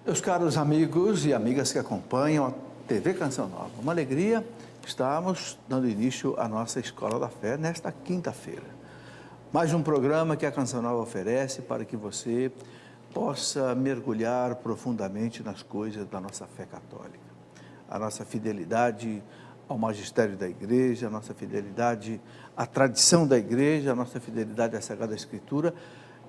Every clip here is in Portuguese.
Meus caros amigos e amigas que acompanham a TV Canção Nova, uma alegria estarmos dando início à nossa Escola da Fé nesta quinta-feira. Mais um programa que a Canção Nova oferece para que você possa mergulhar profundamente nas coisas da nossa fé católica. A nossa fidelidade ao magistério da Igreja, a nossa fidelidade à tradição da Igreja, a nossa fidelidade à Sagrada Escritura,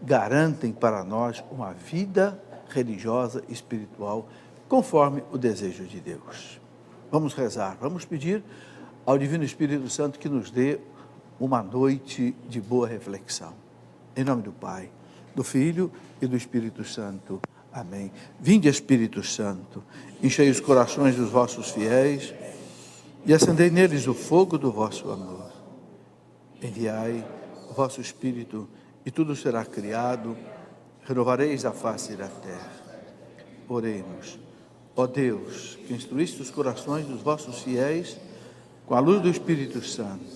garantem para nós uma vida religiosa e espiritual, conforme o desejo de Deus. Vamos rezar, vamos pedir ao Divino Espírito Santo que nos dê uma noite de boa reflexão. Em nome do Pai, do Filho e do Espírito Santo. Amém. Vinde, Espírito Santo, enchei os corações dos vossos fiéis e acendei neles o fogo do vosso amor. Enviai o vosso Espírito e tudo será criado, renovareis a face da terra. Oremos. Ó Deus, que instruíste os corações dos vossos fiéis com a luz do Espírito Santo,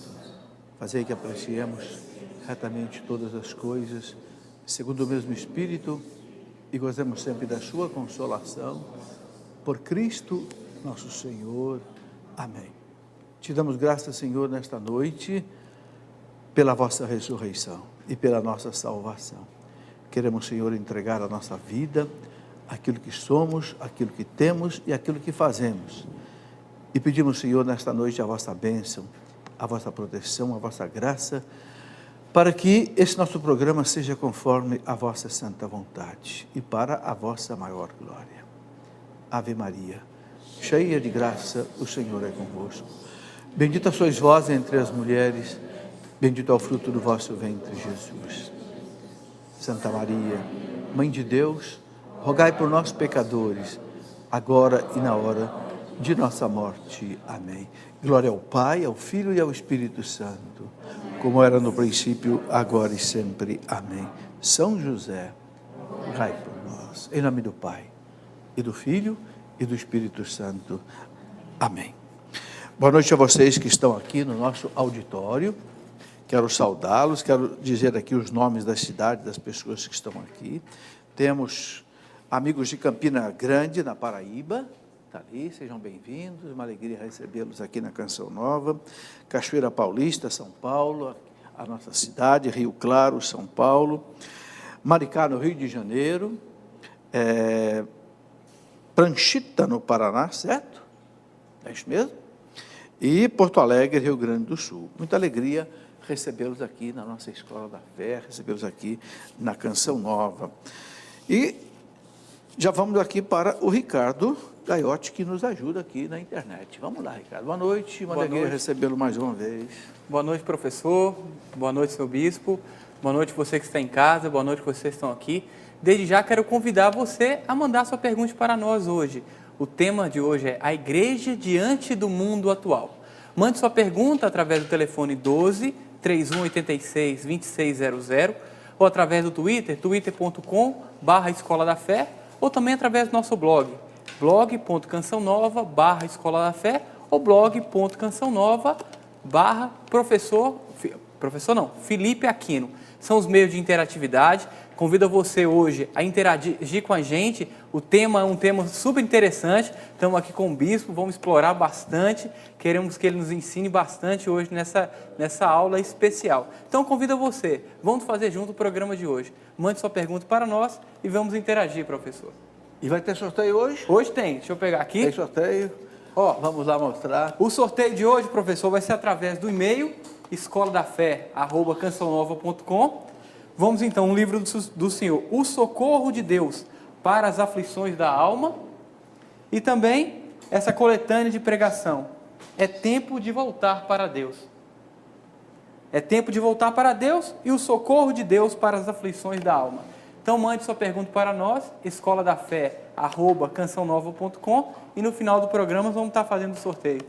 fazei que apreciemos retamente todas as coisas, segundo o mesmo Espírito, e gozemos sempre da sua consolação, por Cristo nosso Senhor. Amém. Te damos graças, Senhor, nesta noite, pela vossa ressurreição e pela nossa salvação. Queremos, Senhor, entregar a nossa vida, aquilo que somos, aquilo que temos e aquilo que fazemos. E pedimos, Senhor, nesta noite a vossa bênção, a vossa proteção, a vossa graça, para que esse nosso programa seja conforme a vossa santa vontade e para a vossa maior glória. Ave Maria, cheia de graça, o Senhor é convosco. Bendita sois vós entre as mulheres, bendito é o fruto do vosso ventre, Jesus. Santa Maria, Mãe de Deus, rogai por nós, pecadores, agora e na hora de nossa morte. Amém. Glória ao Pai, ao Filho e ao Espírito Santo, como era no princípio, agora e sempre. Amém. São José, rogai por nós. Em nome do Pai, e do Filho e do Espírito Santo. Amém. Boa noite a vocês que estão aqui no nosso auditório. Quero saudá-los, quero dizer aqui os nomes da cidade, das pessoas que estão aqui. Temos amigos de Campina Grande, na Paraíba, está ali, sejam bem-vindos, uma alegria recebê-los aqui na Canção Nova. Cachoeira Paulista, São Paulo, a nossa cidade, Rio Claro, São Paulo. Maricá, no Rio de Janeiro. Pranchita, no Paraná, certo? É isso mesmo? E Porto Alegre, Rio Grande do Sul. Muita alegria recebê-los aqui na nossa Escola da Fé, recebê-los aqui na Canção Nova. E já vamos aqui para o Ricardo Gaiotti, que nos ajuda aqui na internet. Vamos lá, Ricardo. Boa noite, uma alegria recebê-lo mais uma vez. Boa noite, professor. Boa noite, seu bispo. Boa noite, você que está em casa. Boa noite, vocês que estão aqui. Desde já, quero convidar você a mandar sua pergunta para nós hoje. O tema de hoje é a Igreja diante do mundo atual. Mande sua pergunta através do telefone 12 3186 2600 ou através do Twitter, twitter.com/Escola da Fé, ou também através do nosso blog, blog.cançãonova/Escola da Fé ou blog.cançãonova/Felipe Aquino. São os meios de interatividade. Convido você hoje a interagir com a gente. O tema é um tema super interessante. Estamos aqui com o bispo, vamos explorar bastante. Queremos que ele nos ensine bastante hoje nessa aula especial. Então, convido você. Vamos fazer junto o programa de hoje. Mande sua pergunta para nós e vamos interagir, professor. E vai ter sorteio hoje? Hoje tem. Deixa eu pegar aqui. Tem sorteio. Ó, vamos lá mostrar. O sorteio de hoje, professor, vai ser através do e-mail escoladafé@cançãonova.com. Vamos então, um livro do Senhor, O Socorro de Deus para as Aflições da Alma, e também essa coletânea de pregação, É Tempo de Voltar para Deus. É tempo de voltar para Deus e o socorro de Deus para as aflições da alma. Então mande sua pergunta para nós, escoladafé@cançãonova.com, e no final do programa vamos estar fazendo o sorteio.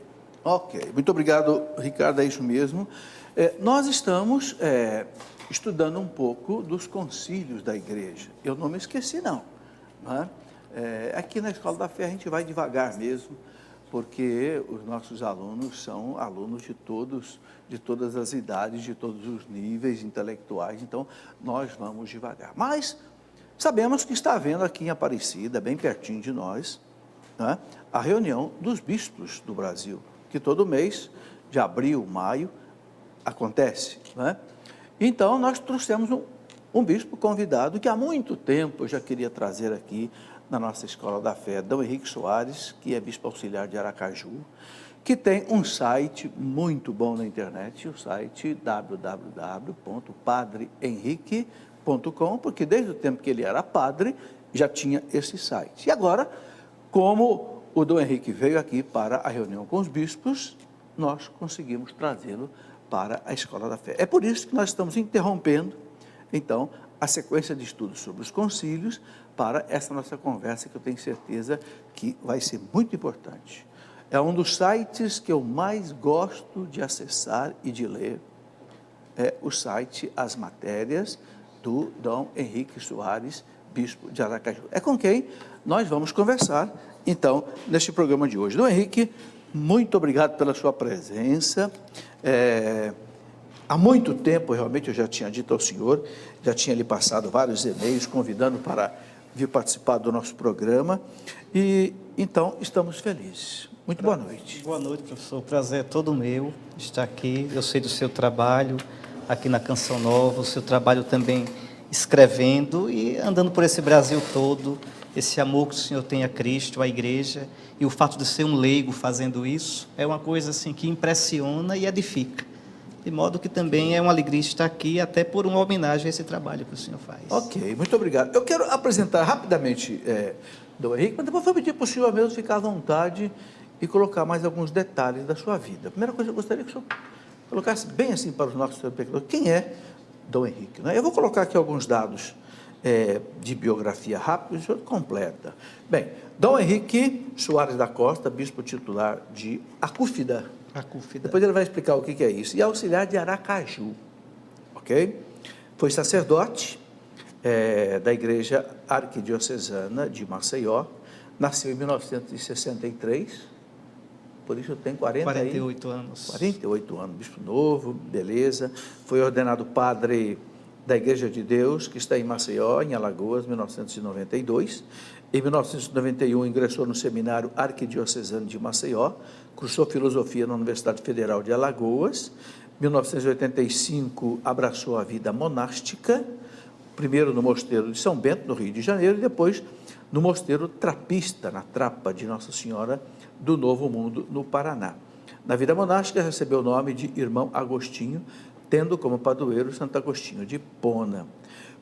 Ok, muito obrigado, Ricardo, é isso mesmo. Nós estamos estudando um pouco dos concílios da igreja. Eu não me esqueci, não. Aqui na Escola da Fé a gente vai devagar mesmo, porque os nossos alunos são alunos de todas as idades, de todos os níveis intelectuais, então nós vamos devagar. Mas sabemos que está havendo aqui em Aparecida, bem pertinho de nós, né, a reunião dos bispos do Brasil, que todo mês, de abril, maio, acontece. Né? Então, nós trouxemos um bispo convidado que há muito tempo eu já queria trazer aqui na nossa Escola da Fé, Dom Henrique Soares, que é bispo auxiliar de Aracaju, que tem um site muito bom na internet, o site www.padrehenrique.com, porque desde o tempo que ele era padre, já tinha esse site. E agora, como o Dom Henrique veio aqui para a reunião com os bispos, nós conseguimos trazê-lo para a Escola da Fé. É por isso que nós estamos interrompendo, então, a sequência de estudos sobre os concílios para essa nossa conversa, que eu tenho certeza que vai ser muito importante. É um dos sites que eu mais gosto de acessar e de ler, é o site As Matérias, do Dom Henrique Soares, bispo de Aracaju. É com quem nós vamos conversar, então, neste programa de hoje. Dom Henrique, muito obrigado pela sua presença. Há muito tempo, realmente, eu já tinha dito ao senhor, já tinha lhe passado vários e-mails convidando para vir participar do nosso programa, e então estamos felizes. Muito boa noite. Boa noite, professor. O prazer é todo meu estar aqui. Eu sei do seu trabalho aqui na Canção Nova, o seu trabalho também escrevendo e andando por esse Brasil todo, esse amor que o senhor tem a Cristo, à igreja, e o fato de ser um leigo fazendo isso é uma coisa assim que impressiona e edifica. De modo que também é uma alegria estar aqui, até por uma homenagem a esse trabalho que o senhor faz. Ok, muito obrigado. Eu quero apresentar rapidamente Dom Henrique, mas depois vou pedir para o senhor mesmo ficar à vontade e colocar mais alguns detalhes da sua vida. A primeira coisa, eu gostaria que o senhor colocasse bem assim para os nossos espectadores, quem é Dom Henrique? Né? Eu vou colocar aqui alguns dados de biografia rápida, e o senhor completa. Bem, Dom Henrique Soares da Costa, bispo titular de Acúfida. Depois ele vai explicar o que é isso. E auxiliar de Aracaju, ok? Foi sacerdote da Igreja Arquidiocesana de Maceió, nasceu em 1963, por isso tem 48 anos. 48 anos, bispo novo, beleza. Foi ordenado padre da Igreja de Deus, que está em Maceió, em Alagoas, 1992. Em 1991, ingressou no Seminário Arquidiocesano de Maceió, cursou filosofia na Universidade Federal de Alagoas. Em 1985, abraçou a vida monástica, primeiro no Mosteiro de São Bento, no Rio de Janeiro, e depois no Mosteiro Trapista, na Trapa de Nossa Senhora do Novo Mundo, no Paraná. Na vida monástica, recebeu o nome de Irmão Agostinho, tendo como padroeiro Santo Agostinho de Hipona.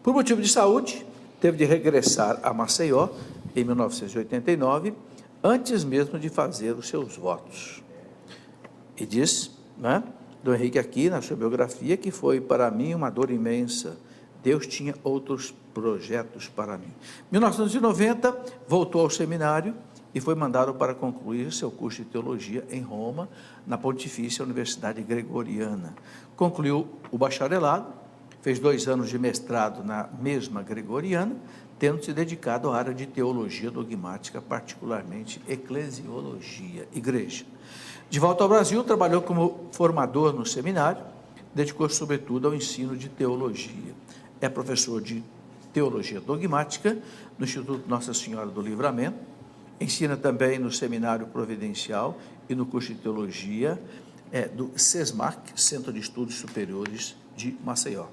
Por motivo de saúde, teve de regressar a Maceió em 1989, antes mesmo de fazer os seus votos. E diz, né, Dom Henrique aqui, na sua biografia, que foi para mim uma dor imensa. Deus tinha outros projetos para mim. Em 1990, voltou ao seminário e foi mandado para concluir seu curso de teologia em Roma, na Pontifícia Universidade Gregoriana. Concluiu o bacharelado, fez 2 anos de mestrado na mesma Gregoriana, tendo se dedicado à área de teologia dogmática, particularmente eclesiologia, igreja. De volta ao Brasil, trabalhou como formador no seminário, dedicou-se sobretudo ao ensino de teologia. É professor de teologia dogmática no Instituto Nossa Senhora do Livramento, ensina também no Seminário Providencial e no curso de teologia do SESMAC, Centro de Estudos Superiores de Maceió.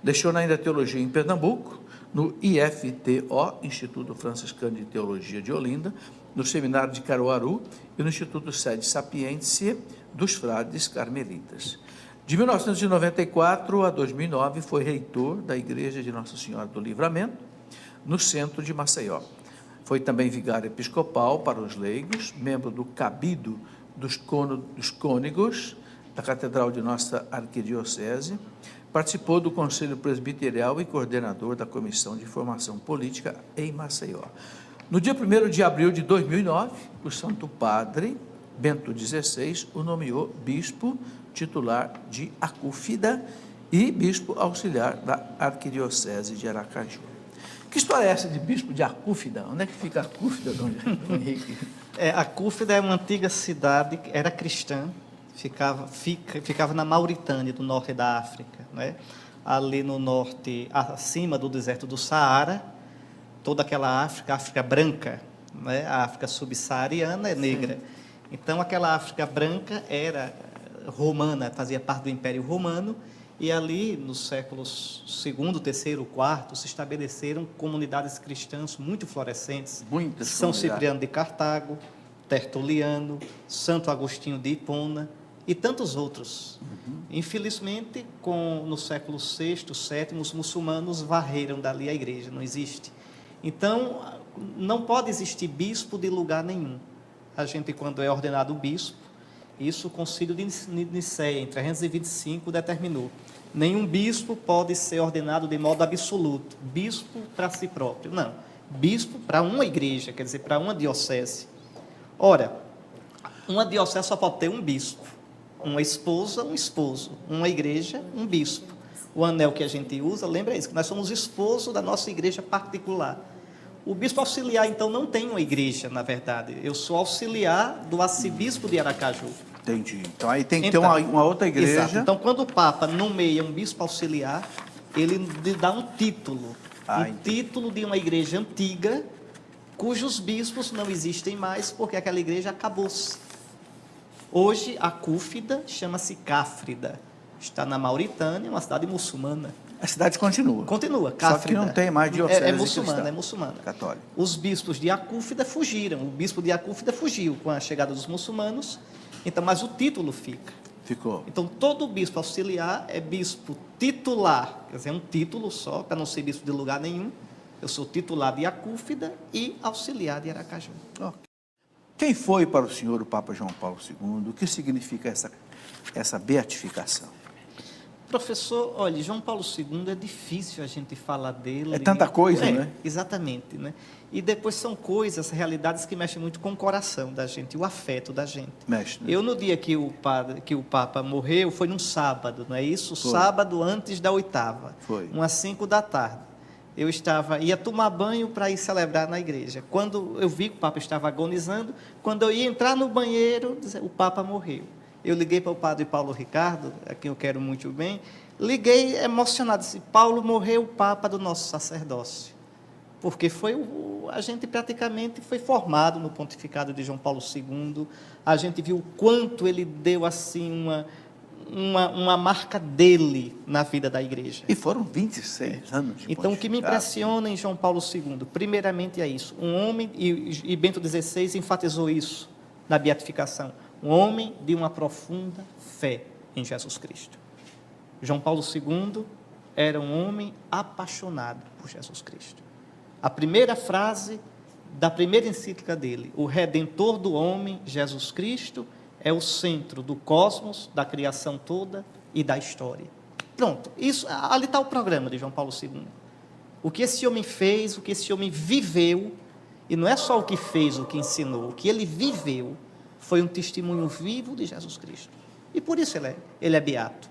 Leciona ainda teologia em Pernambuco, no IFTO, Instituto Franciscano de Teologia de Olinda, no Seminário de Caruaru e no Instituto Sede Sapientiae dos Frades Carmelitas. De 1994 a 2009, foi reitor da Igreja de Nossa Senhora do Livramento, no centro de Maceió. Foi também vigário episcopal para os leigos, membro do Cabido dos Cônegos, da Catedral de Nossa Arquidiocese, participou do Conselho Presbiterial e coordenador da Comissão de Formação Política em Maceió. No dia 1º de abril de 2009, o Santo Padre Bento XVI o nomeou bispo titular de Acúfida e bispo auxiliar da Arquidiocese de Aracaju. Que história é essa de bispo de Acúfida? Onde é que fica Acúfida, Dom Henrique? Acúfida é uma antiga cidade, era cristã, ficava na Mauritânia, do norte da África, né? Ali no norte, acima do deserto do Saara, toda aquela África, a África branca, né? A África subsaariana é negra. Então, aquela África branca era romana, fazia parte do Império Romano, e ali, nos séculos II, III, IV, se estabeleceram comunidades cristãs muito florescentes. Muitas São comunidades. Cipriano de Cartago, Tertuliano, Santo Agostinho de Hipona e tantos outros. Infelizmente, no século VI, VII, os muçulmanos varreram dali a igreja, não existe. Então, não pode existir bispo de lugar nenhum. A gente, quando é ordenado bispo, isso o Concílio de Nicéia, em 325, determinou. Nenhum bispo pode ser ordenado de modo absoluto, bispo para si próprio, não. Bispo para uma igreja, quer dizer, para uma diocese. Ora, uma diocese só pode ter um bispo, uma esposa, um esposo, uma igreja, um bispo. O anel que a gente usa, lembra isso, que nós somos esposo da nossa igreja particular. O bispo auxiliar, então, não tem uma igreja, na verdade. Eu sou auxiliar do arcebispo de Aracaju. Entendi. Então, aí tem que ter uma outra igreja. Exato. Então, quando o Papa nomeia um bispo auxiliar, ele lhe dá um título. Título de uma igreja antiga, cujos bispos não existem mais, porque aquela igreja acabou-se. Hoje, a Cúfida chama-se Cáfrida. Está na Mauritânia, uma cidade muçulmana. A cidade continua. Continua, Cáfrida. Só que não tem mais diocese é muçulmana, é muçulmana. Católica. Os bispos de Acúfida fugiram. O bispo de Acúfida fugiu com a chegada dos muçulmanos. Então, mas o título fica. Ficou. Então, todo bispo auxiliar é bispo titular. Quer dizer, é um título só, para não ser bispo de lugar nenhum. Eu sou titular de Acúfida e auxiliar de Aracaju. Okay. Quem foi para o senhor o Papa João Paulo II? O que significa essa beatificação? Professor, olha, João Paulo II é difícil a gente falar dele. É tanta coisa, né? Exatamente, né? E depois são coisas, realidades que mexem muito com o coração da gente, o afeto da gente. Mexe, né? Eu, no dia que o Papa morreu, foi num sábado, não é isso? Foi. Sábado antes da 8ª. Foi. Umas 5 da tarde. Eu ia tomar banho para ir celebrar na igreja. Quando eu vi que o Papa estava agonizando, quando eu ia entrar no banheiro, o Papa morreu. Eu liguei para o padre Paulo Ricardo, a quem eu quero muito bem, liguei emocionado, disse, Paulo, morreu o Papa do nosso sacerdócio. Porque a gente praticamente foi formado no pontificado de João Paulo II, a gente viu o quanto ele deu assim uma marca dele na vida da igreja. E foram 26 anos de Então, o que me impressiona em João Paulo II, primeiramente é isso, um homem, e Bento XVI enfatizou isso na beatificação, um homem de uma profunda fé em Jesus Cristo. João Paulo II era um homem apaixonado por Jesus Cristo. A primeira frase da primeira encíclica dele, o Redentor do homem, Jesus Cristo, é o centro do cosmos, da criação toda e da história. Pronto, ali está o programa de João Paulo II. O que esse homem fez, o que esse homem viveu, e não é só o que fez, o que ensinou, o que ele viveu, foi um testemunho vivo de Jesus Cristo. E por isso ele é beato.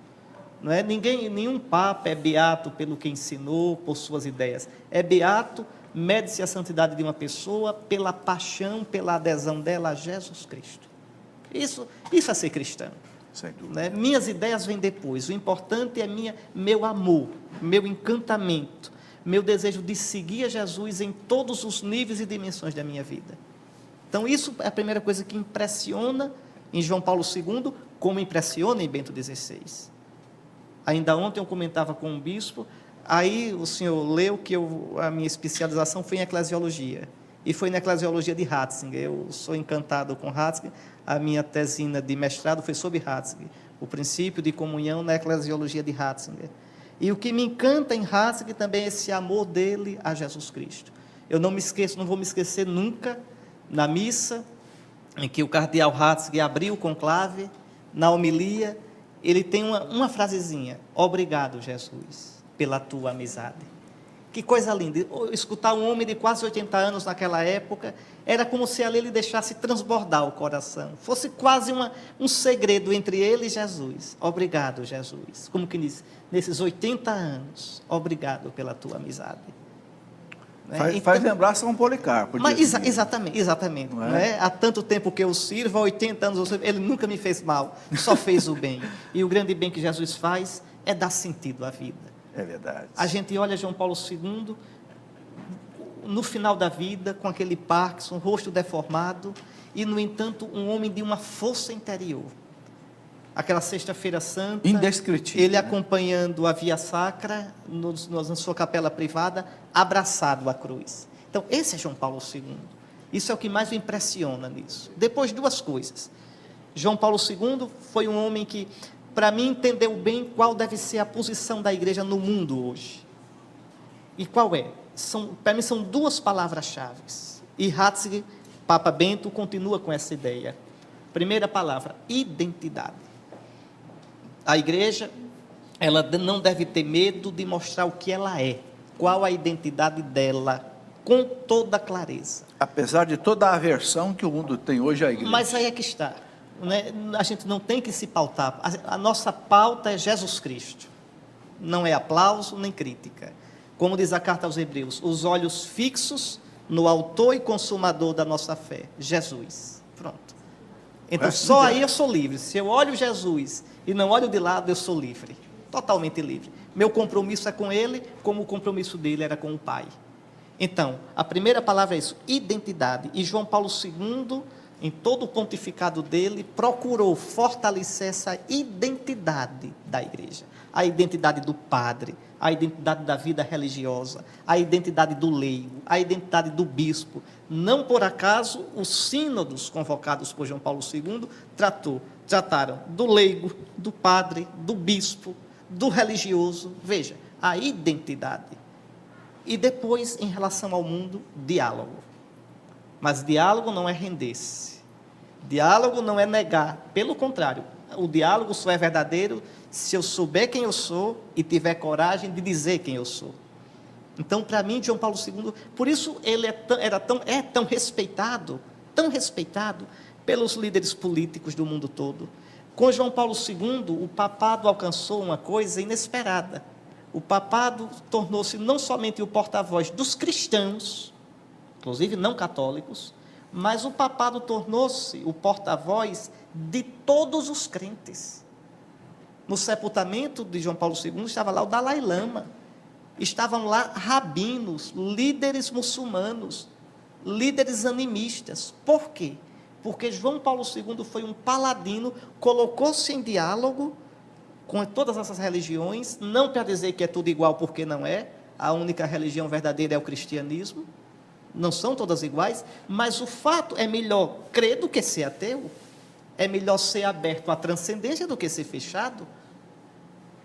Não é? Nenhum papa é beato pelo que ensinou, por suas ideias. É beato, mede-se a santidade de uma pessoa pela paixão, pela adesão dela a Jesus Cristo. Isso é ser cristão. Sem dúvida. Né? Minhas ideias vêm depois. O importante é meu amor, meu encantamento, meu desejo de seguir a Jesus em todos os níveis e dimensões da minha vida. Então, isso é a primeira coisa que impressiona em João Paulo II, como impressiona em Bento XVI. Ainda ontem eu comentava com um bispo, aí o senhor leu que a minha especialização foi em eclesiologia, e foi na eclesiologia de Ratzinger. Eu sou encantado com Ratzinger, a minha tesina de mestrado foi sobre Ratzinger, o princípio de comunhão na eclesiologia de Ratzinger. E o que me encanta em Ratzinger também é esse amor dele a Jesus Cristo. Eu não vou me esquecer nunca, na missa, em que o cardeal Ratzinger abriu o conclave, na homilia, ele tem uma frasezinha, obrigado, Jesus, pela tua amizade. Que coisa linda, escutar um homem de quase 80 anos naquela época, era como se ali ele deixasse transbordar o coração, fosse quase um segredo entre ele e Jesus. Obrigado, Jesus, como que diz, nesses 80 anos, obrigado pela tua amizade. Faz lembrar São Policarpo. Mas, exatamente. Não é? Há tanto tempo que eu sirvo, há 80 anos eu sirvo, ele nunca me fez mal, só fez o bem. E o grande bem que Jesus faz é dar sentido à vida. É verdade. A gente olha João Paulo II, no final da vida, com aquele Parkinson, rosto deformado, e, no entanto, um homem de uma força interior. Aquela Sexta-feira Santa, indescritível, ele acompanhando a Via Sacra, na sua capela privada, abraçado à cruz. Então, esse é João Paulo II. Isso é o que mais me impressiona nisso. Depois, duas coisas. João Paulo II foi um homem que, para mim, entendeu bem qual deve ser a posição da igreja no mundo hoje. E qual é? Para mim, são duas palavras-chave. E Ratzinger, Papa Bento, continua com essa ideia. Primeira palavra, identidade. A igreja, ela não deve ter medo de mostrar o que ela é, qual a identidade dela, com toda clareza. Apesar de toda a aversão que o mundo tem hoje à igreja. Mas aí é que está, né? A gente não tem que se pautar. A nossa pauta é Jesus Cristo. Não é aplauso nem crítica. Como diz a carta aos Hebreus, os olhos fixos no autor e consumador da nossa fé, Jesus. Pronto. Então, só aí eu sou livre. Se eu olho Jesus e não olho de lado, eu sou livre. Totalmente livre. Meu compromisso é com Ele, como o compromisso dele era com o Pai. Então, a primeira palavra é isso, identidade. E João Paulo II, em todo o pontificado dele, procurou fortalecer essa identidade da igreja. A identidade do padre, a identidade da vida religiosa, a identidade do leigo, a identidade do bispo. Não por acaso, os sínodos convocados por João Paulo II trataram do leigo, do padre, do bispo, do religioso. Veja, a identidade. E depois, em relação ao mundo, diálogo. Mas diálogo não é render-se. Diálogo não é negar. Pelo contrário, o diálogo só é verdadeiro se eu souber quem eu sou e tiver coragem de dizer quem eu sou. Então, para mim, João Paulo II, por isso ele é tão respeitado pelos líderes políticos do mundo todo. Com João Paulo II, o papado alcançou uma coisa inesperada. O papado tornou-se não somente o porta-voz dos cristãos, inclusive não católicos, mas o papado tornou-se o porta-voz de todos os crentes. No sepultamento de João Paulo II estava lá o Dalai Lama, estavam lá rabinos, líderes muçulmanos, líderes animistas. Por quê? Porque João Paulo II foi um paladino, colocou-se em diálogo com todas essas religiões, não para dizer que é tudo igual, porque não é, a única religião verdadeira é o cristianismo, não são todas iguais, mas o fato é melhor crer do que ser ateu, é melhor ser aberto à transcendência do que ser fechado,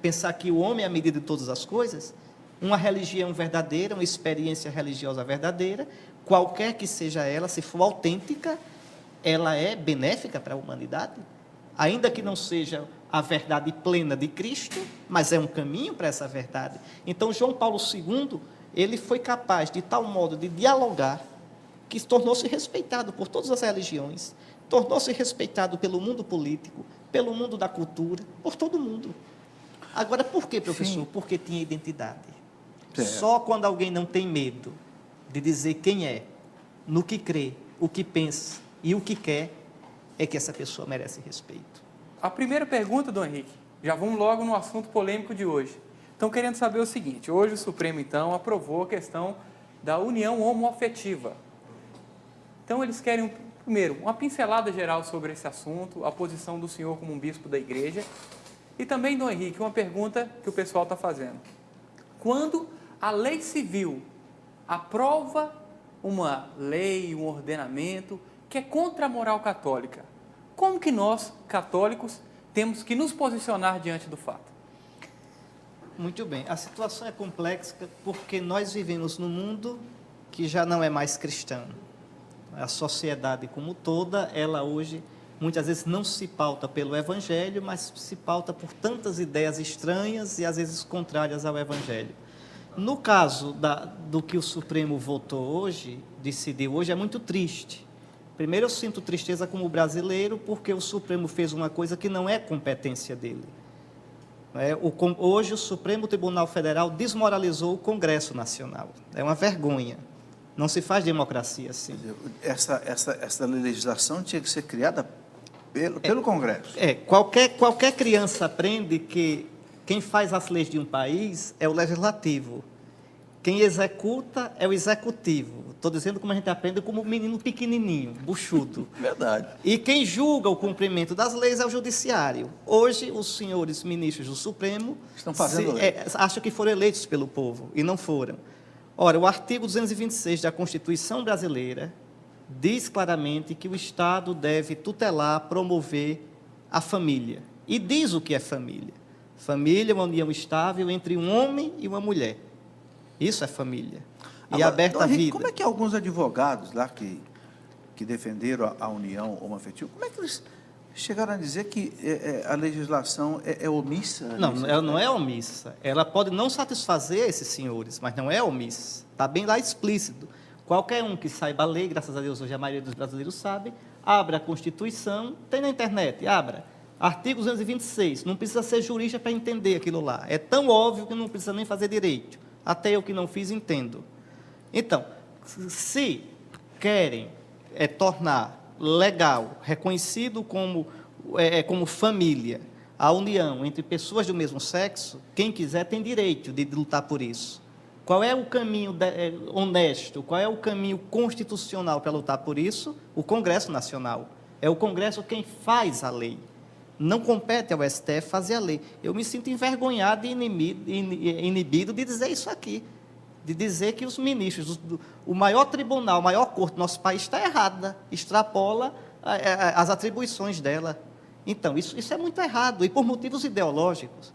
pensar que o homem é a medida de todas as coisas, uma religião verdadeira, uma experiência religiosa verdadeira, qualquer que seja ela, se for autêntica, ela é benéfica para a humanidade, ainda que não seja a verdade plena de Cristo, mas é um caminho para essa verdade. Então, João Paulo II, ele foi capaz de tal modo de dialogar, que tornou-se respeitado por todas as religiões, tornou-se respeitado pelo mundo político, pelo mundo da cultura, por todo mundo. Agora, por quê, professor? Sim. Porque tinha identidade. Só quando alguém não tem medo de dizer quem é, no que crê, o que pensa e o que quer, é que essa pessoa merece respeito. A primeira pergunta, Dom Henrique, já vamos logo no assunto polêmico de hoje. Estão querendo saber o seguinte, hoje o Supremo, então, aprovou a questão da união homoafetiva. Então, eles querem, primeiro, uma pincelada geral sobre esse assunto, a posição do senhor como um bispo da igreja, e também, Dom Henrique, uma pergunta que o pessoal está fazendo. Quando a lei civil aprova uma lei, um ordenamento que é contra a moral católica, como que nós, católicos, temos que nos posicionar diante do fato? Muito bem. A situação é complexa porque nós vivemos num mundo que já não é mais cristão. A sociedade como toda, ela hoje, muitas vezes não se pauta pelo Evangelho, mas se pauta por tantas ideias estranhas e às vezes contrárias ao Evangelho. No caso do que o Supremo votou hoje, decidiu hoje, é muito triste. Primeiro, eu sinto tristeza como brasileiro, porque o Supremo fez uma coisa que não é competência dele. Hoje, o Supremo Tribunal Federal desmoralizou o Congresso Nacional. É uma vergonha. Não se faz democracia assim. Essa legislação tinha que ser criada pelo Congresso. Qualquer criança aprende que quem faz as leis de um país é o legislativo. Quem executa é o executivo. Estou dizendo como a gente aprende como um menino pequenininho, buchudo. Verdade. E quem julga o cumprimento das leis é o judiciário. Hoje, os senhores ministros do Supremo Estão fazendo lei. acham que foram eleitos pelo povo, e não foram. Ora, o artigo 226 da Constituição brasileira diz claramente que o Estado deve tutelar, promover a família. E diz o que é família. Família é uma união estável entre um homem e uma mulher. Isso é família. E Agora, aberta Dom à Henrique, vida. como é que alguns advogados lá que defenderam a união homoafetiva, como é que eles chegaram a dizer que a legislação é omissa? Não, ela não é omissa. Ela pode não satisfazer esses senhores, mas não é omissa. Está bem lá explícito. Qualquer um que saiba a lei, graças a Deus hoje a maioria dos brasileiros sabe, abra a Constituição, tem na internet, abra. Artigo 226, não precisa ser jurista para entender aquilo lá. É tão óbvio que não precisa nem fazer direito. Até eu que não fiz, entendo. Então, se querem tornar legal, reconhecido como família, a união entre pessoas do mesmo sexo, quem quiser tem direito de lutar por isso. Qual é o caminho honesto, qual é o caminho constitucional para lutar por isso? O Congresso Nacional. É o Congresso quem faz a lei. Não compete ao STF fazer a lei. Eu me sinto envergonhado e inibido de dizer isso aqui. De dizer que os ministros, o maior tribunal, a maior corte do nosso país está errada, extrapola as atribuições dela. Então, isso é muito errado, e por motivos ideológicos.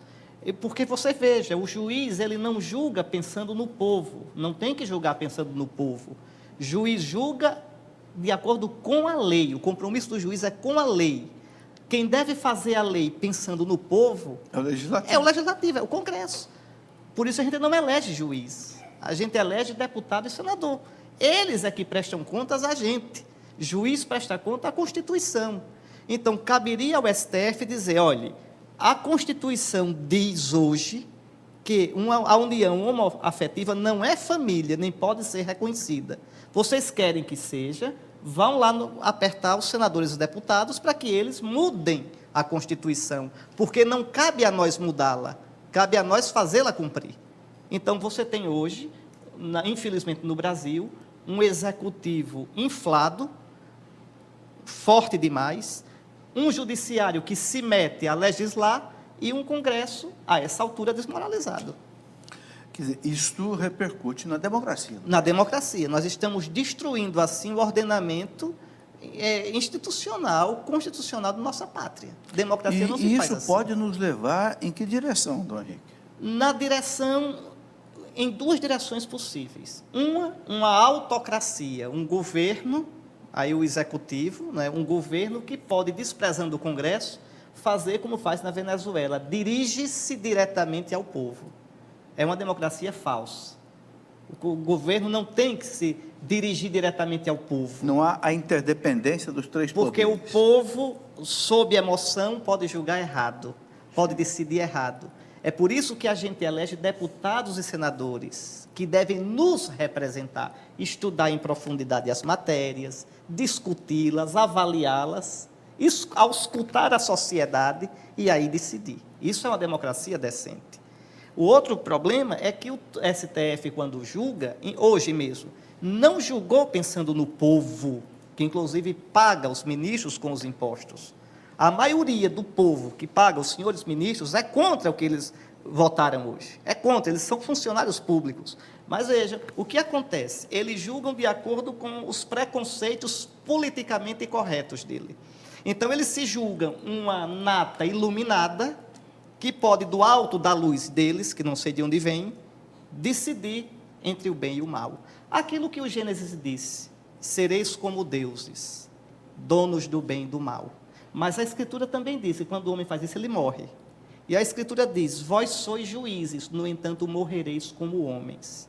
Porque você veja, o juiz ele não julga pensando no povo, não tem que julgar pensando no povo. O juiz julga de acordo com a lei, o compromisso do juiz é com a lei. Quem deve fazer a lei pensando no povo É o legislativo. é o legislativo, é o Congresso. Por isso a gente não elege juiz, a gente elege deputado e senador. Eles é que prestam contas a gente. Juiz presta conta à Constituição. Então, caberia ao STF dizer, olha, a Constituição diz hoje que a união homoafetiva não é família, nem pode ser reconhecida. Vocês querem que seja, vão lá apertar os senadores e deputados para que eles mudem a Constituição, porque não cabe a nós mudá-la, cabe a nós fazê-la cumprir. Então, você tem hoje, infelizmente no Brasil, um executivo inflado, forte demais, um judiciário que se mete a legislar e um Congresso, a essa altura, desmoralizado. Quer dizer, isto repercute na democracia. Na democracia. Nós estamos destruindo, assim, o ordenamento institucional, constitucional da nossa pátria. Democracia não se faz isso assim. pode nos levar em que direção, Dom Henrique? Em duas direções possíveis. Uma autocracia, um governo, aí o executivo, né, um governo que pode, desprezando o Congresso, fazer como faz na Venezuela, dirige-se diretamente ao povo. É uma democracia falsa. O governo não tem que se dirigir diretamente ao povo. Não há a interdependência dos três Porque poderes. o povo, sob emoção, pode julgar errado, pode decidir errado. É por isso que a gente elege deputados e senadores, que devem nos representar, estudar em profundidade as matérias, discuti-las, avaliá-las, auscultar a sociedade e aí decidir. Isso é uma democracia decente. O outro problema é que o STF, quando julga, hoje mesmo, não julgou pensando no povo, que inclusive paga os ministros com os impostos. A maioria do povo que paga os senhores ministros é contra o que eles votaram hoje. É contra, eles são funcionários públicos. Mas veja, o que acontece? Eles julgam de acordo com os preconceitos politicamente corretos dele. Então, eles se julgam uma nata iluminada, que pode, do alto da luz deles, que não sei de onde vem, decidir entre o bem e o mal. Aquilo que o Gênesis disse, sereis como deuses, donos do bem e do mal. Mas a Escritura também diz que quando o homem faz isso, ele morre. E a Escritura diz, vós sois juízes, no entanto morrereis como homens.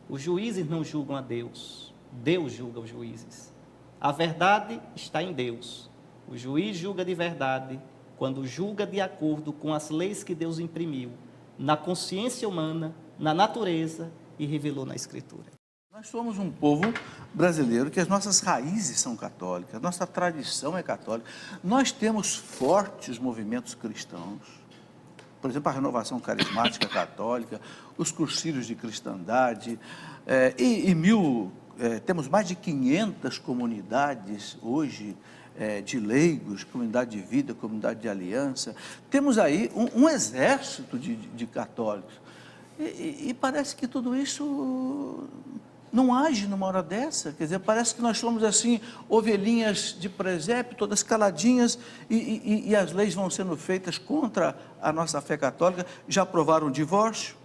Os juízes não julgam a Deus, Deus julga os juízes. A verdade está em Deus. O juiz julga de verdade quando julga de acordo com as leis que Deus imprimiu, na consciência humana, na natureza e revelou na Escritura. Nós somos um povo brasileiro que as nossas raízes são católicas, nossa tradição é católica. Nós temos fortes movimentos cristãos. por exemplo, a Renovação Carismática Católica, os cursilhos de cristandade, temos mais de 500 comunidades hoje de leigos, comunidade de vida, comunidade de aliança. Temos aí um exército de católicos. E parece que tudo isso não age numa hora dessa. Quer dizer, parece que nós somos assim, ovelhinhas de presépio, todas caladinhas, e as leis vão sendo feitas contra a nossa fé católica. Já aprovaram o divórcio,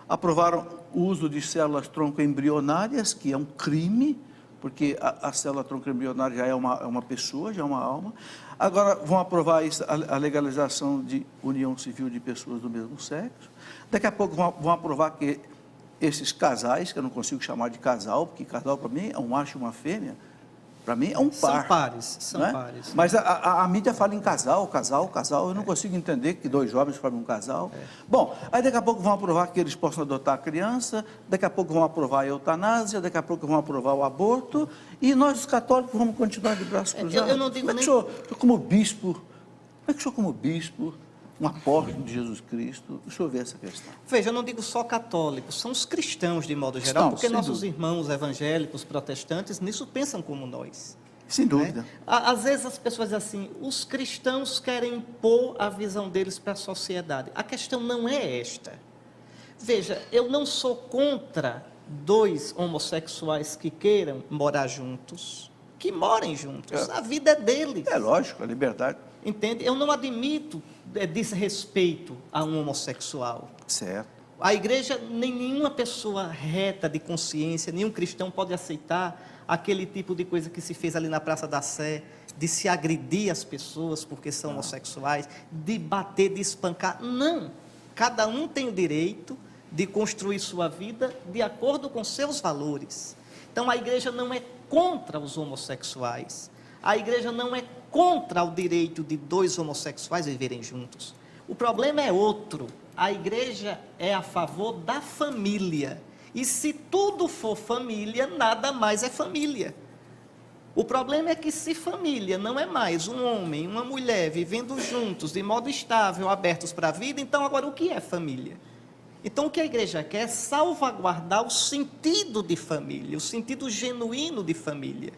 aprovaram o uso de células tronco-embrionárias, que é um crime, porque a célula tronco-embrionária já é uma pessoa, já é uma alma. Agora vão aprovar isso, a legalização de união civil de pessoas do mesmo sexo. Daqui a pouco vão aprovar que esses casais, que eu não consigo chamar de casal, porque casal para mim é um macho e uma fêmea, para mim é um par. São pares, são né? pares. Mas a mídia fala em casal, eu não consigo entender que dois jovens formam um casal. Bom, aí daqui a pouco vão aprovar que eles possam adotar a criança, daqui a pouco vão aprovar a eutanásia, daqui a pouco vão aprovar o aborto, e nós, os católicos, vamos continuar de braços cruzados. Eu não digo como é que nem... o senhor, como bispo, um apóstolo de Jesus Cristo, deixa eu ver essa questão. Veja, eu não digo só católicos, são os cristãos de modo geral, porque sem nossos dúvida. irmãos evangélicos, protestantes, nisso pensam como nós. Sem dúvida. Né? Às vezes as pessoas dizem assim, os cristãos querem impor a visão deles para a sociedade. A questão não é esta. Veja, eu não sou contra dois homossexuais que queiram morar juntos, que morem juntos. A vida é deles. É lógico, a liberdade. Entende? Eu não admito desrespeito a um homossexual. Certo. A igreja, nem nenhuma pessoa reta de consciência, nenhum cristão pode aceitar aquele tipo de coisa que se fez ali na Praça da Sé, de se agredir as pessoas porque são homossexuais, de bater, de espancar. Não. Cada um tem o direito de construir sua vida de acordo com seus valores. Então, a igreja não é contra os homossexuais. A igreja não é contra o direito de dois homossexuais viverem juntos. O problema é outro. A igreja é a favor da família. E se tudo for família, nada mais é família. O problema é que se família não é mais um homem e uma mulher vivendo juntos, de modo estável, abertos para a vida, então agora o que é família? Então o que a igreja quer é salvaguardar o sentido de família, o sentido genuíno de família.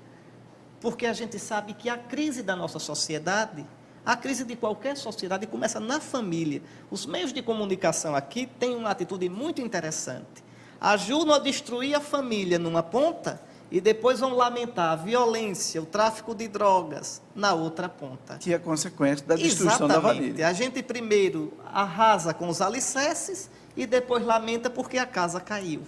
Porque a gente sabe que a crise da nossa sociedade, a crise de qualquer sociedade começa na família. Os meios de comunicação aqui têm uma atitude muito interessante. Ajudam a destruir a família numa ponta e depois vão lamentar a violência, o tráfico de drogas na outra ponta. Que é consequência da destruição da família. A gente primeiro arrasa com os alicerces e depois lamenta porque a casa caiu.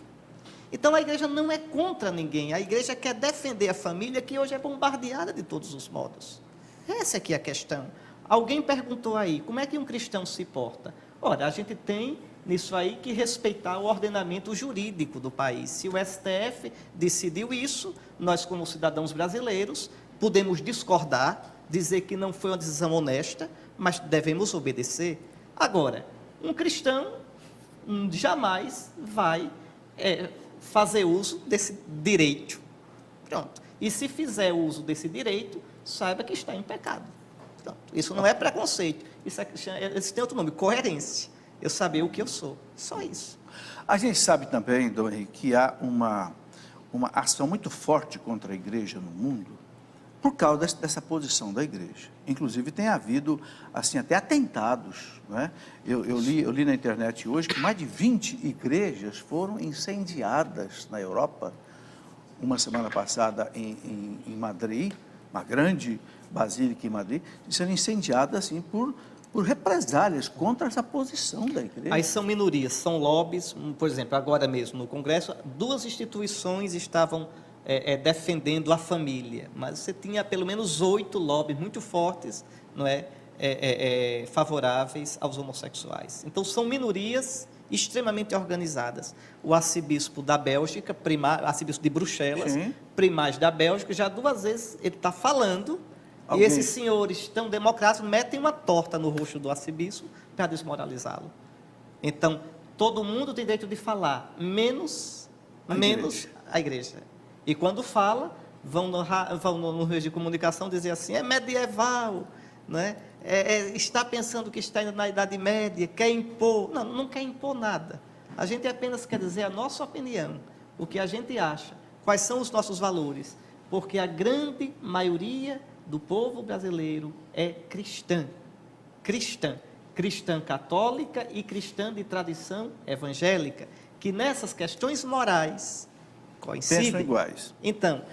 Então a igreja não é contra ninguém, a igreja quer defender a família que hoje é bombardeada de todos os modos. Essa aqui é a questão. Alguém perguntou aí, como é que um cristão se porta? Ora, a gente tem nisso aí que respeitar o ordenamento jurídico do país. Se o STF decidiu isso, nós como cidadãos brasileiros podemos discordar, dizer que não foi uma decisão honesta, mas devemos obedecer. Agora, um cristão jamais vai fazer uso desse direito. Pronto. E se fizer uso desse direito, saiba que está em pecado. Pronto. Isso não é preconceito, isso tem outro nome, coerência. Eu saber o que eu sou, só isso. A gente sabe também, Dom Henrique, que há uma ação muito forte contra a igreja no mundo por causa dessa posição da igreja. Inclusive tem havido assim, até atentados. Né? Eu li na internet hoje que mais de 20 igrejas foram incendiadas na Europa. Uma semana passada em Madrid, uma grande basílica em Madrid, sendo incendiada assim, por represálias contra essa posição da igreja. Aí são minorias, são lobbies. Por exemplo, agora mesmo no Congresso, 2 instituições estavam defendendo a família, mas você tinha pelo menos 8 lobbies muito fortes, não favoráveis aos homossexuais. Então são minorias extremamente organizadas. O arcebispo da Bélgica, arcebispo de Bruxelas, Sim. primaz da Bélgica, já 2 vezes ele está falando. Alguém. E esses senhores tão democráticos metem uma torta no rosto do arcebispo para desmoralizá-lo. Então, todo mundo tem direito de falar, menos a igreja. E quando fala, vão no meio de comunicação dizer assim, é medieval, não é? Está pensando que está indo na Idade Média, quer impor. Não, não quer impor nada. A gente apenas quer dizer a nossa opinião, o que a gente acha, quais são os nossos valores, porque a grande maioria do povo brasileiro é cristã. Cristã católica e cristã de tradição evangélica, que nessas questões morais coincidem. Pensam iguais. Então,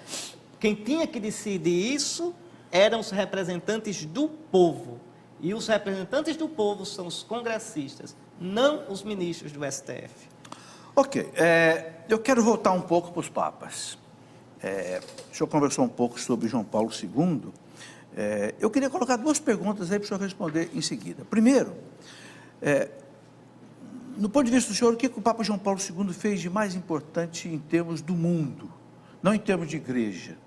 quem tinha que decidir isso eram os representantes do povo. E os representantes do povo são os congressistas, não os ministros do STF. Ok, eu quero voltar um pouco para os papas. O senhor conversou um pouco sobre João Paulo II. Eu queria colocar duas perguntas aí para o senhor responder em seguida. Primeiro, no ponto de vista do senhor, o que o Papa João Paulo II fez de mais importante em termos do mundo, não em termos de igreja?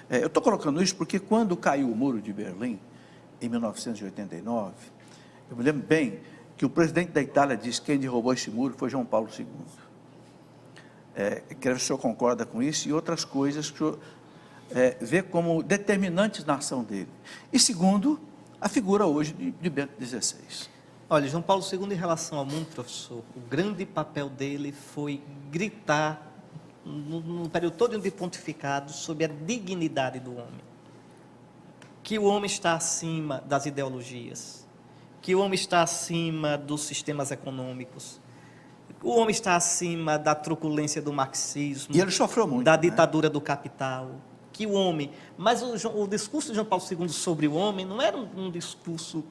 Eu estou colocando isso porque quando caiu o Muro de Berlim, em 1989, eu me lembro bem que o presidente da Itália disse que quem derrubou esse muro foi João Paulo II. Quero ver se o senhor concorda com isso e outras coisas que o senhor vê como determinantes na ação dele. E segundo, a figura hoje de Bento XVI. Olha, João Paulo II, em relação ao mundo, professor, o grande papel dele foi gritar, no período todo de pontificado, sobre a dignidade do homem. Que o homem está acima das ideologias, que o homem está acima dos sistemas econômicos, o homem está acima da truculência do marxismo, E ele sofreu muito, da ditadura do capital, que o homem... Mas o discurso de João Paulo II sobre o homem não era um discurso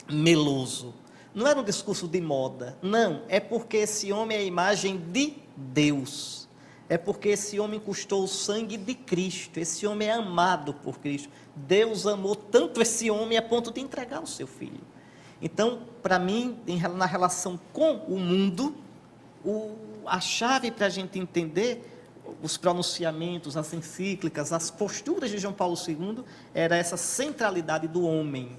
meloso, não era um discurso de moda, não, é porque esse homem é a imagem de Deus, é porque esse homem custou o sangue de Cristo, esse homem é amado por Cristo, Deus amou tanto esse homem a ponto de entregar o seu filho. Então, para mim, na relação com o mundo, a chave para a gente entender os pronunciamentos, as encíclicas, as posturas de João Paulo II, era essa centralidade do homem.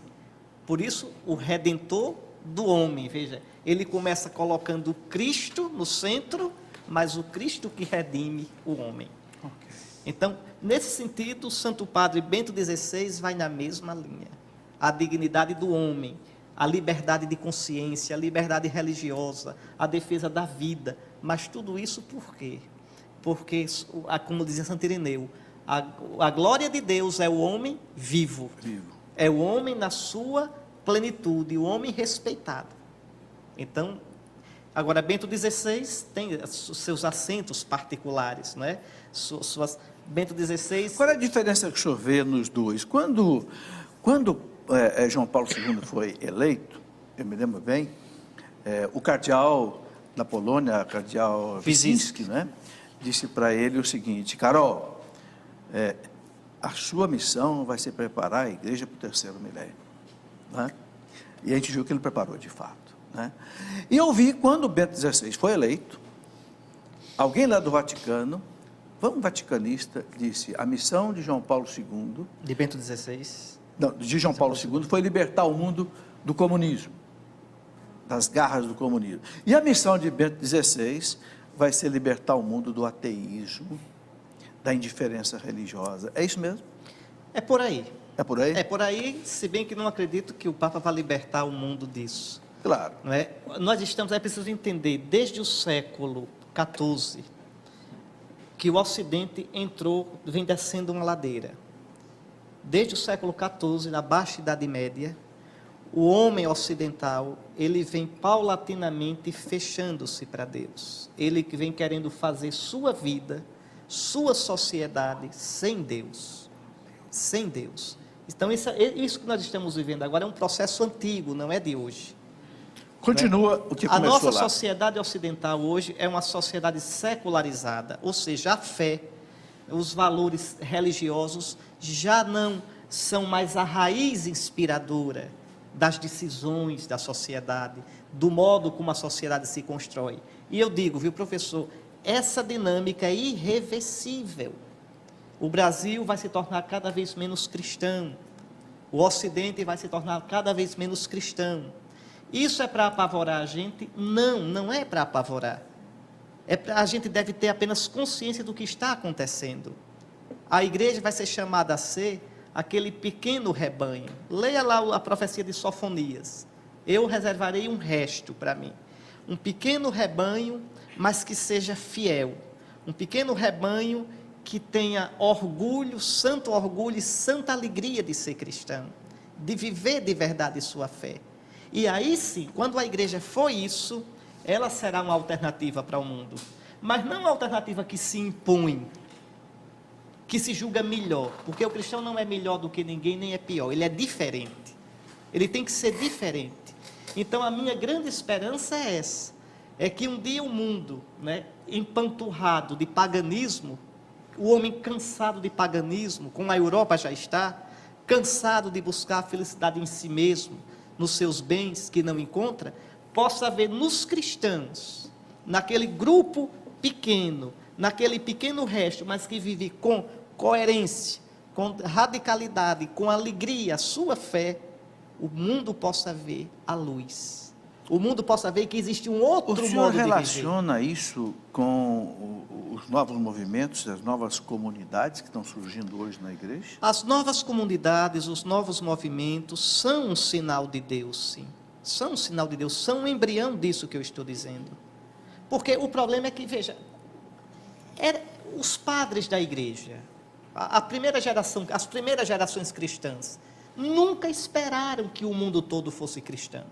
Por isso, o Redentor do homem, veja, ele começa colocando Cristo no centro, mas o Cristo que redime o homem. Okay. Então, nesse sentido, o Santo Padre Bento XVI vai na mesma linha. A dignidade do homem, a liberdade de consciência, a liberdade religiosa, a defesa da vida. Mas tudo isso por quê? Porque, como dizia Santo Ireneu, a glória de Deus é o homem vivo. É o homem na sua plenitude, o homem respeitado. Então, agora Bento XVI tem os seus acentos particulares, não é? Bento XVI... Qual é a diferença que o senhor vê nos dois? Quando João Paulo II foi eleito, eu me lembro bem, o cardeal da Polônia, cardeal Wyszynski, né, disse para ele o seguinte: Carol, a sua missão vai ser preparar a igreja para o terceiro milênio. Né? E a gente viu que ele preparou de fato. Né? E eu vi quando Bento XVI foi eleito, alguém lá do Vaticano, um vaticanista, disse: a missão de João Paulo II... De Bento XVI? Não, de João Paulo II foi libertar o mundo do comunismo, das garras do comunismo. E a missão de Bento XVI vai ser libertar o mundo do ateísmo, da indiferença religiosa. É isso mesmo? É por aí. É por aí? É por aí, se bem que não acredito que o Papa vai libertar o mundo disso. Claro. Não é? Nós estamos, é preciso entender, desde o século XIV, que o Ocidente vem descendo uma ladeira. Desde o século XIV, na Baixa Idade Média, o homem ocidental, ele vem paulatinamente fechando-se para Deus. Ele que vem querendo fazer sua vida, sua sociedade sem Deus. Sem Deus. Então, isso que nós estamos vivendo agora é um processo antigo, não é de hoje. Continua o que começou lá. A nossa sociedade ocidental hoje é uma sociedade secularizada, ou seja, a fé, os valores religiosos já não são mais a raiz inspiradora das decisões da sociedade, do modo como a sociedade se constrói. E eu digo, viu, professor, essa dinâmica é irreversível. O Brasil vai se tornar cada vez menos cristão, o Ocidente vai se tornar cada vez menos cristão. Isso é para apavorar a gente? Não, não é para apavorar. A gente deve ter apenas consciência do que está acontecendo. A igreja vai ser chamada a ser aquele pequeno rebanho. Leia lá a profecia de Sofonias. Eu reservarei um resto para mim. Um pequeno rebanho, mas que seja fiel. Um pequeno rebanho que tenha orgulho e santa alegria de ser cristão, de viver de verdade sua fé. E aí sim, quando a igreja for isso, ela será uma alternativa para o mundo. Mas não uma alternativa que se impõe, que se julga melhor, porque o cristão não é melhor do que ninguém, nem é pior, ele é diferente. Ele tem que ser diferente. Então a minha grande esperança é essa, é que um dia o mundo, empanturrado de paganismo, o homem cansado de paganismo, como a Europa já está, cansado de buscar a felicidade em si mesmo, nos seus bens que não encontra, possa ver nos cristãos, naquele grupo pequeno, naquele pequeno resto, mas que vive com coerência, com radicalidade, com alegria, a sua fé, o mundo possa ver a luz. O mundo possa ver que existe um outro modo de viver. O senhor relaciona isso com os novos movimentos, as novas comunidades que estão surgindo hoje na igreja? As novas comunidades, os novos movimentos são um sinal de Deus, sim. São um sinal de Deus, são um embrião disso que eu estou dizendo. Porque o problema é que, veja, os padres da igreja, a primeira geração, as primeiras gerações cristãs, nunca esperaram que o mundo todo fosse cristão.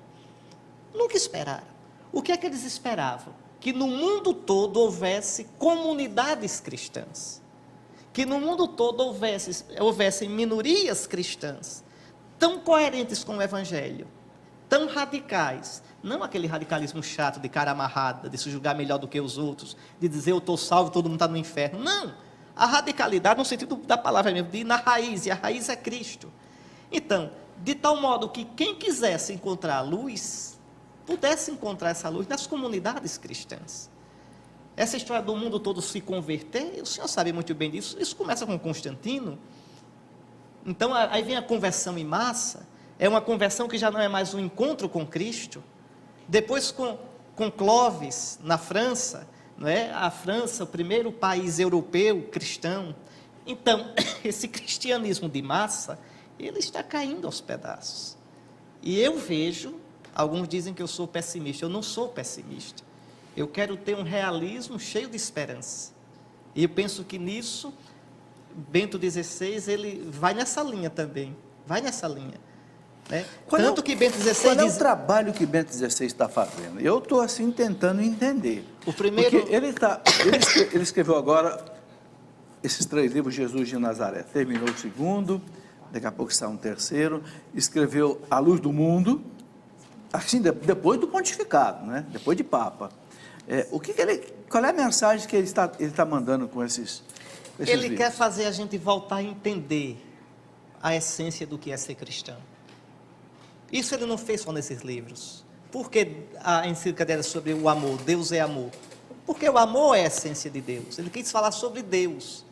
Nunca esperaram. O que é que eles esperavam? Que no mundo todo comunidades cristãs. Que no mundo todo houvessem minorias cristãs, tão coerentes com o Evangelho, tão radicais, não aquele radicalismo chato, de cara amarrada, de se julgar melhor do que os outros, de dizer eu estou salvo e todo mundo está no inferno. Não, a radicalidade no sentido da palavra mesmo, de ir na raiz, e a raiz é Cristo. Então, de tal modo que quem quisesse encontrar a luz, pudesse encontrar essa luz nas comunidades cristãs. Essa história do mundo todo se converter, o senhor sabe muito bem disso, isso começa com Constantino. Então, aí vem a conversão em massa, é uma conversão que já não é mais um encontro com Cristo. Depois com Clovis, na França, não é? A França, o primeiro país europeu cristão. Então, esse cristianismo de massa, ele está caindo aos pedaços. E eu vejo, alguns dizem que eu sou pessimista, eu não sou pessimista. Eu quero ter um realismo cheio de esperança. E eu penso que nisso, Bento XVI, ele vai nessa linha também, vai nessa linha. Tanto que Bento XVI qual é o trabalho que Bento XVI está fazendo? Eu estou assim tentando entender. O primeiro... Porque ele escreveu agora esses 3 livros, Jesus de Nazaré. Terminou o segundo, daqui a pouco está um terceiro. Escreveu A Luz do Mundo, assim, depois do pontificado, depois de Papa. Qual é a mensagem que ele está mandando com esses Ele livros? quer fazer a gente voltar a entender a essência do que é ser cristão. Isso ele não fez só nesses livros. Por que a encíclica dela sobre o amor? Deus é amor. Porque o amor é a essência de Deus. Ele quis falar sobre Deus.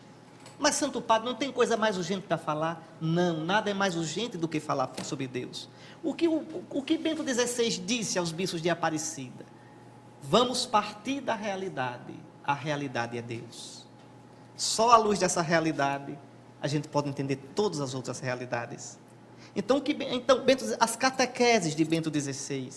Mas, Santo Padre, não tem coisa mais urgente para falar? Não, nada é mais urgente do que falar sobre Deus. O que Bento XVI disse aos bispos de Aparecida? Vamos partir da realidade. A realidade é Deus. Só à luz dessa realidade, a gente pode entender todas as outras realidades. Então, as catequeses de Bento XVI,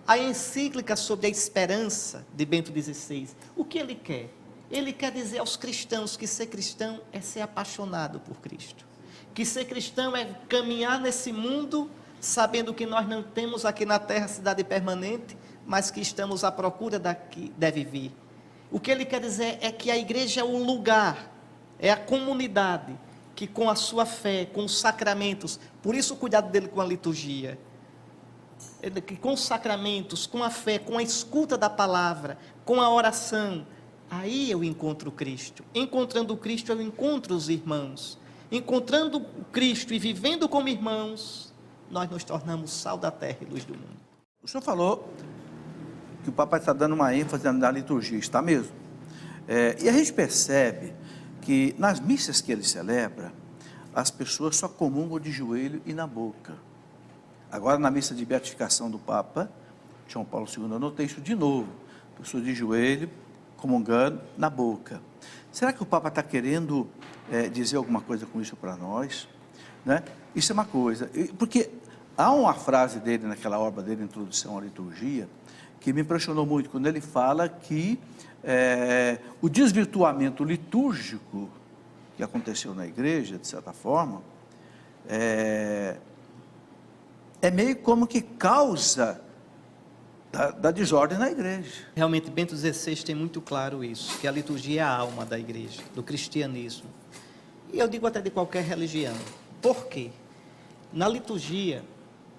a encíclica sobre a esperança de Bento XVI, o que ele quer? Ele quer dizer aos cristãos que ser cristão é ser apaixonado por Cristo. Que ser cristão é caminhar nesse mundo, sabendo que nós não temos aqui na terra cidade permanente, mas que estamos à procura da que deve vir. O que ele quer dizer é que a igreja é o lugar, é a comunidade, que com a sua fé, com os sacramentos, por isso o cuidado dele com a liturgia, que com os sacramentos, com a fé, com a escuta da palavra, com a oração, aí eu encontro Cristo. Encontrando Cristo, eu encontro os irmãos. Encontrando Cristo e vivendo como irmãos, nós nos tornamos sal da terra e luz do mundo. O senhor falou que o Papa está dando uma ênfase na liturgia, está mesmo. E a gente percebe que nas missas que ele celebra, as pessoas só comungam de joelho e na boca. Agora, na missa de beatificação do Papa, João Paulo II, eu notei isso de novo. Pessoas de joelho, comungando na boca. Será que o Papa está querendo dizer alguma coisa com isso para nós? né? Isso é uma coisa. Porque há uma frase dele, naquela obra dele, Introdução à Liturgia, que me impressionou muito, quando ele fala que o desvirtuamento litúrgico que aconteceu na igreja, de certa forma, é meio como que causa da desordem na igreja. Realmente, Bento XVI tem muito claro isso, que a liturgia é a alma da igreja, do cristianismo. E eu digo até de qualquer religião. Por quê? Na liturgia,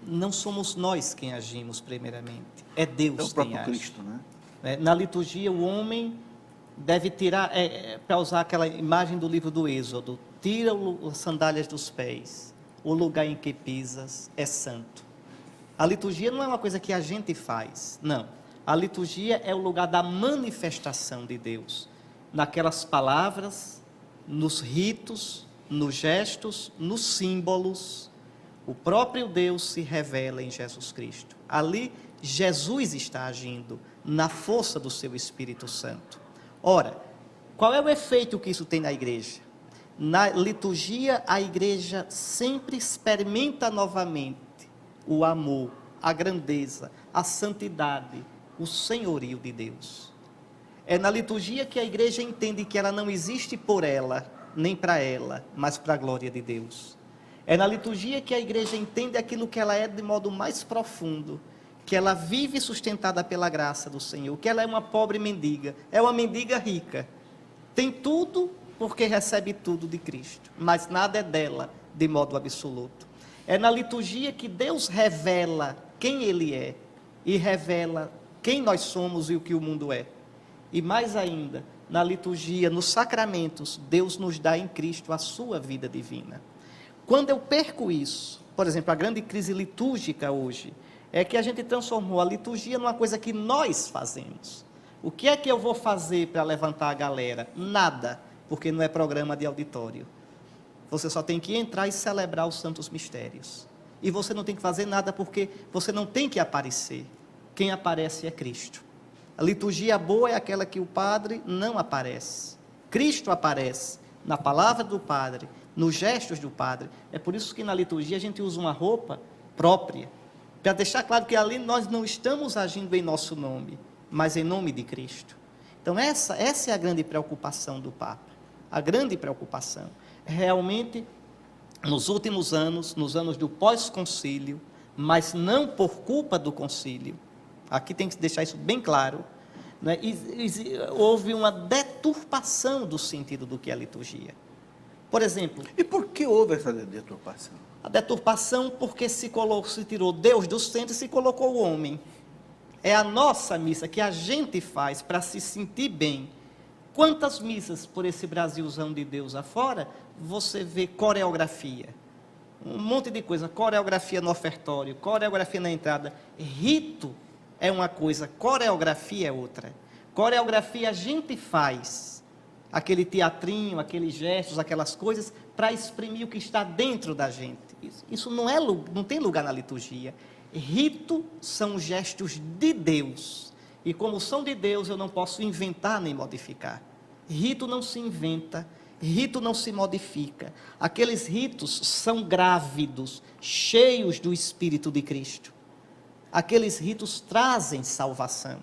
não somos nós quem agimos primeiramente, é Deus É o próprio quem age. Cristo, né? Na liturgia, o homem deve tirar, para usar aquela imagem do livro do Êxodo, tira as sandálias dos pés, o lugar em que pisas é santo. A liturgia não é uma coisa que a gente faz, não. A liturgia é o lugar da manifestação de Deus, naquelas palavras, nos ritos, nos gestos, nos símbolos. O próprio Deus se revela em Jesus Cristo. Ali, Jesus está agindo na força do seu Espírito Santo. Ora, qual é o efeito que isso tem na igreja? Na liturgia, a igreja sempre experimenta novamente o amor, a grandeza, a santidade, o senhorio de Deus. É na liturgia que a igreja entende que ela não existe por ela, nem para ela, mas para a glória de Deus. É na liturgia que a igreja entende aquilo que ela é de modo mais profundo, que ela vive sustentada pela graça do Senhor, que ela é uma pobre mendiga, é uma mendiga rica, tem tudo porque recebe tudo de Cristo, mas nada é dela de modo absoluto. É na liturgia que Deus revela quem Ele é e revela quem nós somos e o que o mundo é. E mais ainda, na liturgia, nos sacramentos, Deus nos dá em Cristo a sua vida divina. Quando eu perco isso, por exemplo, a grande crise litúrgica hoje, é que a gente transformou a liturgia numa coisa que nós fazemos. O que é que eu vou fazer para levantar a galera? Nada, porque não é programa de auditório. Você só tem que entrar e celebrar os santos mistérios. E você não tem que fazer nada porque você não tem que aparecer. Quem aparece é Cristo. A liturgia boa é aquela que o padre não aparece. Cristo aparece na palavra do padre, nos gestos do padre. É por isso que na liturgia a gente usa uma roupa própria, para deixar claro que ali nós não estamos agindo em nosso nome, mas em nome de Cristo. Então essa é a grande preocupação do Papa. A grande preocupação. Realmente, nos últimos anos, nos anos do pós-concílio, mas não por culpa do concílio, aqui tem que deixar isso bem claro, né? Houve uma deturpação do sentido do que é a liturgia. Por exemplo... E por que houve essa deturpação? A deturpação porque se tirou Deus do centro e se colocou o homem. É a nossa missa que a gente faz para se sentir bem. Quantas missas por esse Brasilzão de Deus afora, você vê coreografia? Um monte de coisa, coreografia no ofertório, coreografia na entrada. Rito é uma coisa, coreografia é outra. Coreografia a gente faz, aquele teatrinho, aqueles gestos, aquelas coisas, para exprimir o que está dentro da gente. Isso não tem lugar na liturgia. Rito são gestos de Deus. E como são de Deus, eu não posso inventar nem modificar. Rito não se inventa, rito não se modifica. Aqueles ritos são grávidos, cheios do Espírito de Cristo. Aqueles ritos trazem salvação.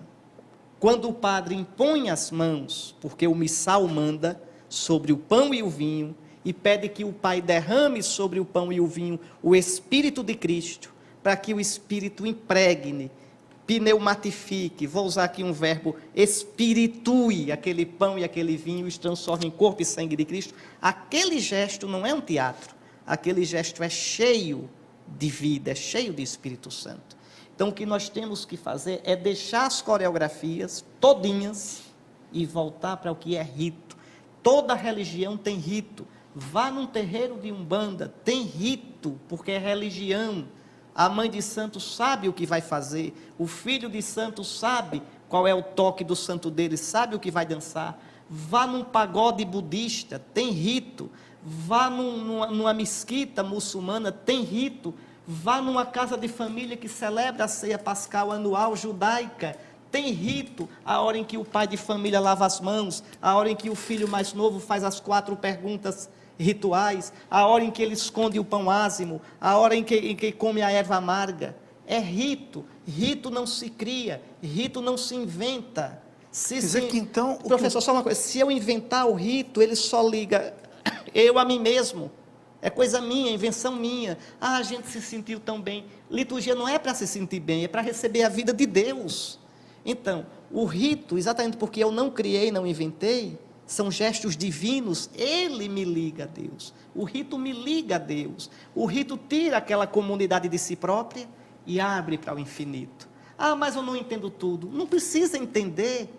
Quando o padre impõe as mãos, porque o missal manda, sobre o pão e o vinho, e pede que o Pai derrame sobre o pão e o vinho o Espírito de Cristo, para que o Espírito impregne, pneumatifique, vou usar aqui um verbo, espiritue aquele pão e aquele vinho e os transforme em corpo e sangue de Cristo. Aquele gesto não é um teatro, aquele gesto é cheio de vida, é cheio de Espírito Santo. Então o que nós temos que fazer é deixar as coreografias todinhas e voltar para o que é rito. Toda religião tem rito. Vá num terreiro de Umbanda, tem rito, porque é religião. A mãe de santo sabe o que vai fazer, o filho de santo sabe qual é o toque do santo dele, sabe o que vai dançar. Vá num pagode budista, tem rito. Vá numa mesquita muçulmana, tem rito. Vá numa casa de família que celebra a ceia pascal anual judaica, tem rito. A hora em que o pai de família lava as mãos, a hora em que o filho mais novo faz as 4 perguntas rituais, a hora em que ele esconde o pão ázimo, a hora em que come a erva amarga. É rito. Rito não se cria, rito não se inventa. Quer dizer que então... Professor, só uma coisa, se eu inventar o rito, ele só liga eu a mim mesmo. É coisa minha, invenção minha. Ah, a gente se sentiu tão bem. Liturgia não é para se sentir bem, é para receber a vida de Deus. Então, o rito, exatamente porque eu não criei, não inventei, são gestos divinos, ele me liga a Deus. O rito me liga a Deus. O rito tira aquela comunidade de si própria e abre para o infinito. Ah, mas eu não entendo tudo. Não precisa entender.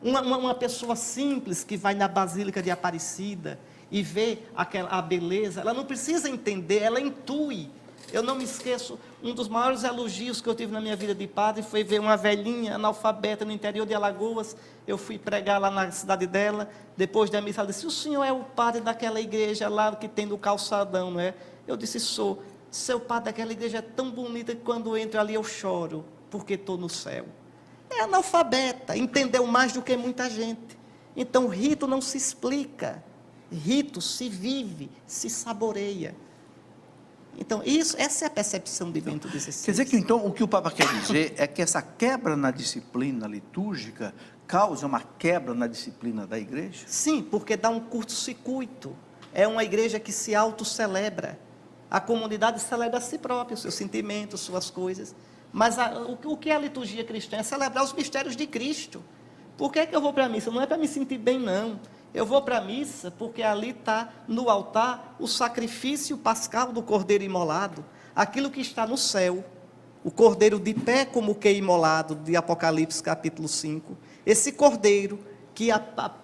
Uma pessoa simples que vai na Basílica de Aparecida e vê a beleza, ela não precisa entender, ela intui. Eu não me esqueço, um dos maiores elogios que eu tive na minha vida de padre foi ver uma velhinha analfabeta no interior de Alagoas. Eu fui pregar lá na cidade dela, depois da missa ela disse: o senhor é o padre daquela igreja lá que tem no calçadão, não é? Eu disse: sou. Seu padre daquela igreja é tão bonita que quando eu entro ali eu choro, porque estou no céu. É analfabeta, entendeu mais do que muita gente. Então, rito não se explica, rito se vive, se saboreia. Então, essa é a percepção de Bento XVI. Quer dizer que, então, o que o Papa quer dizer é que essa quebra na disciplina litúrgica causa uma quebra na disciplina da igreja? Sim, porque dá um curto-circuito. É uma igreja que se autocelebra. A comunidade celebra a si própria, os seus sentimentos, suas coisas. Mas o que é a liturgia cristã? É celebrar os mistérios de Cristo. Por que é que eu vou para a missa? Não é para me sentir bem, não. Eu vou para a missa porque ali está no altar o sacrifício pascal do Cordeiro imolado, aquilo que está no céu, o Cordeiro de pé como que imolado, de Apocalipse capítulo 5. Esse Cordeiro que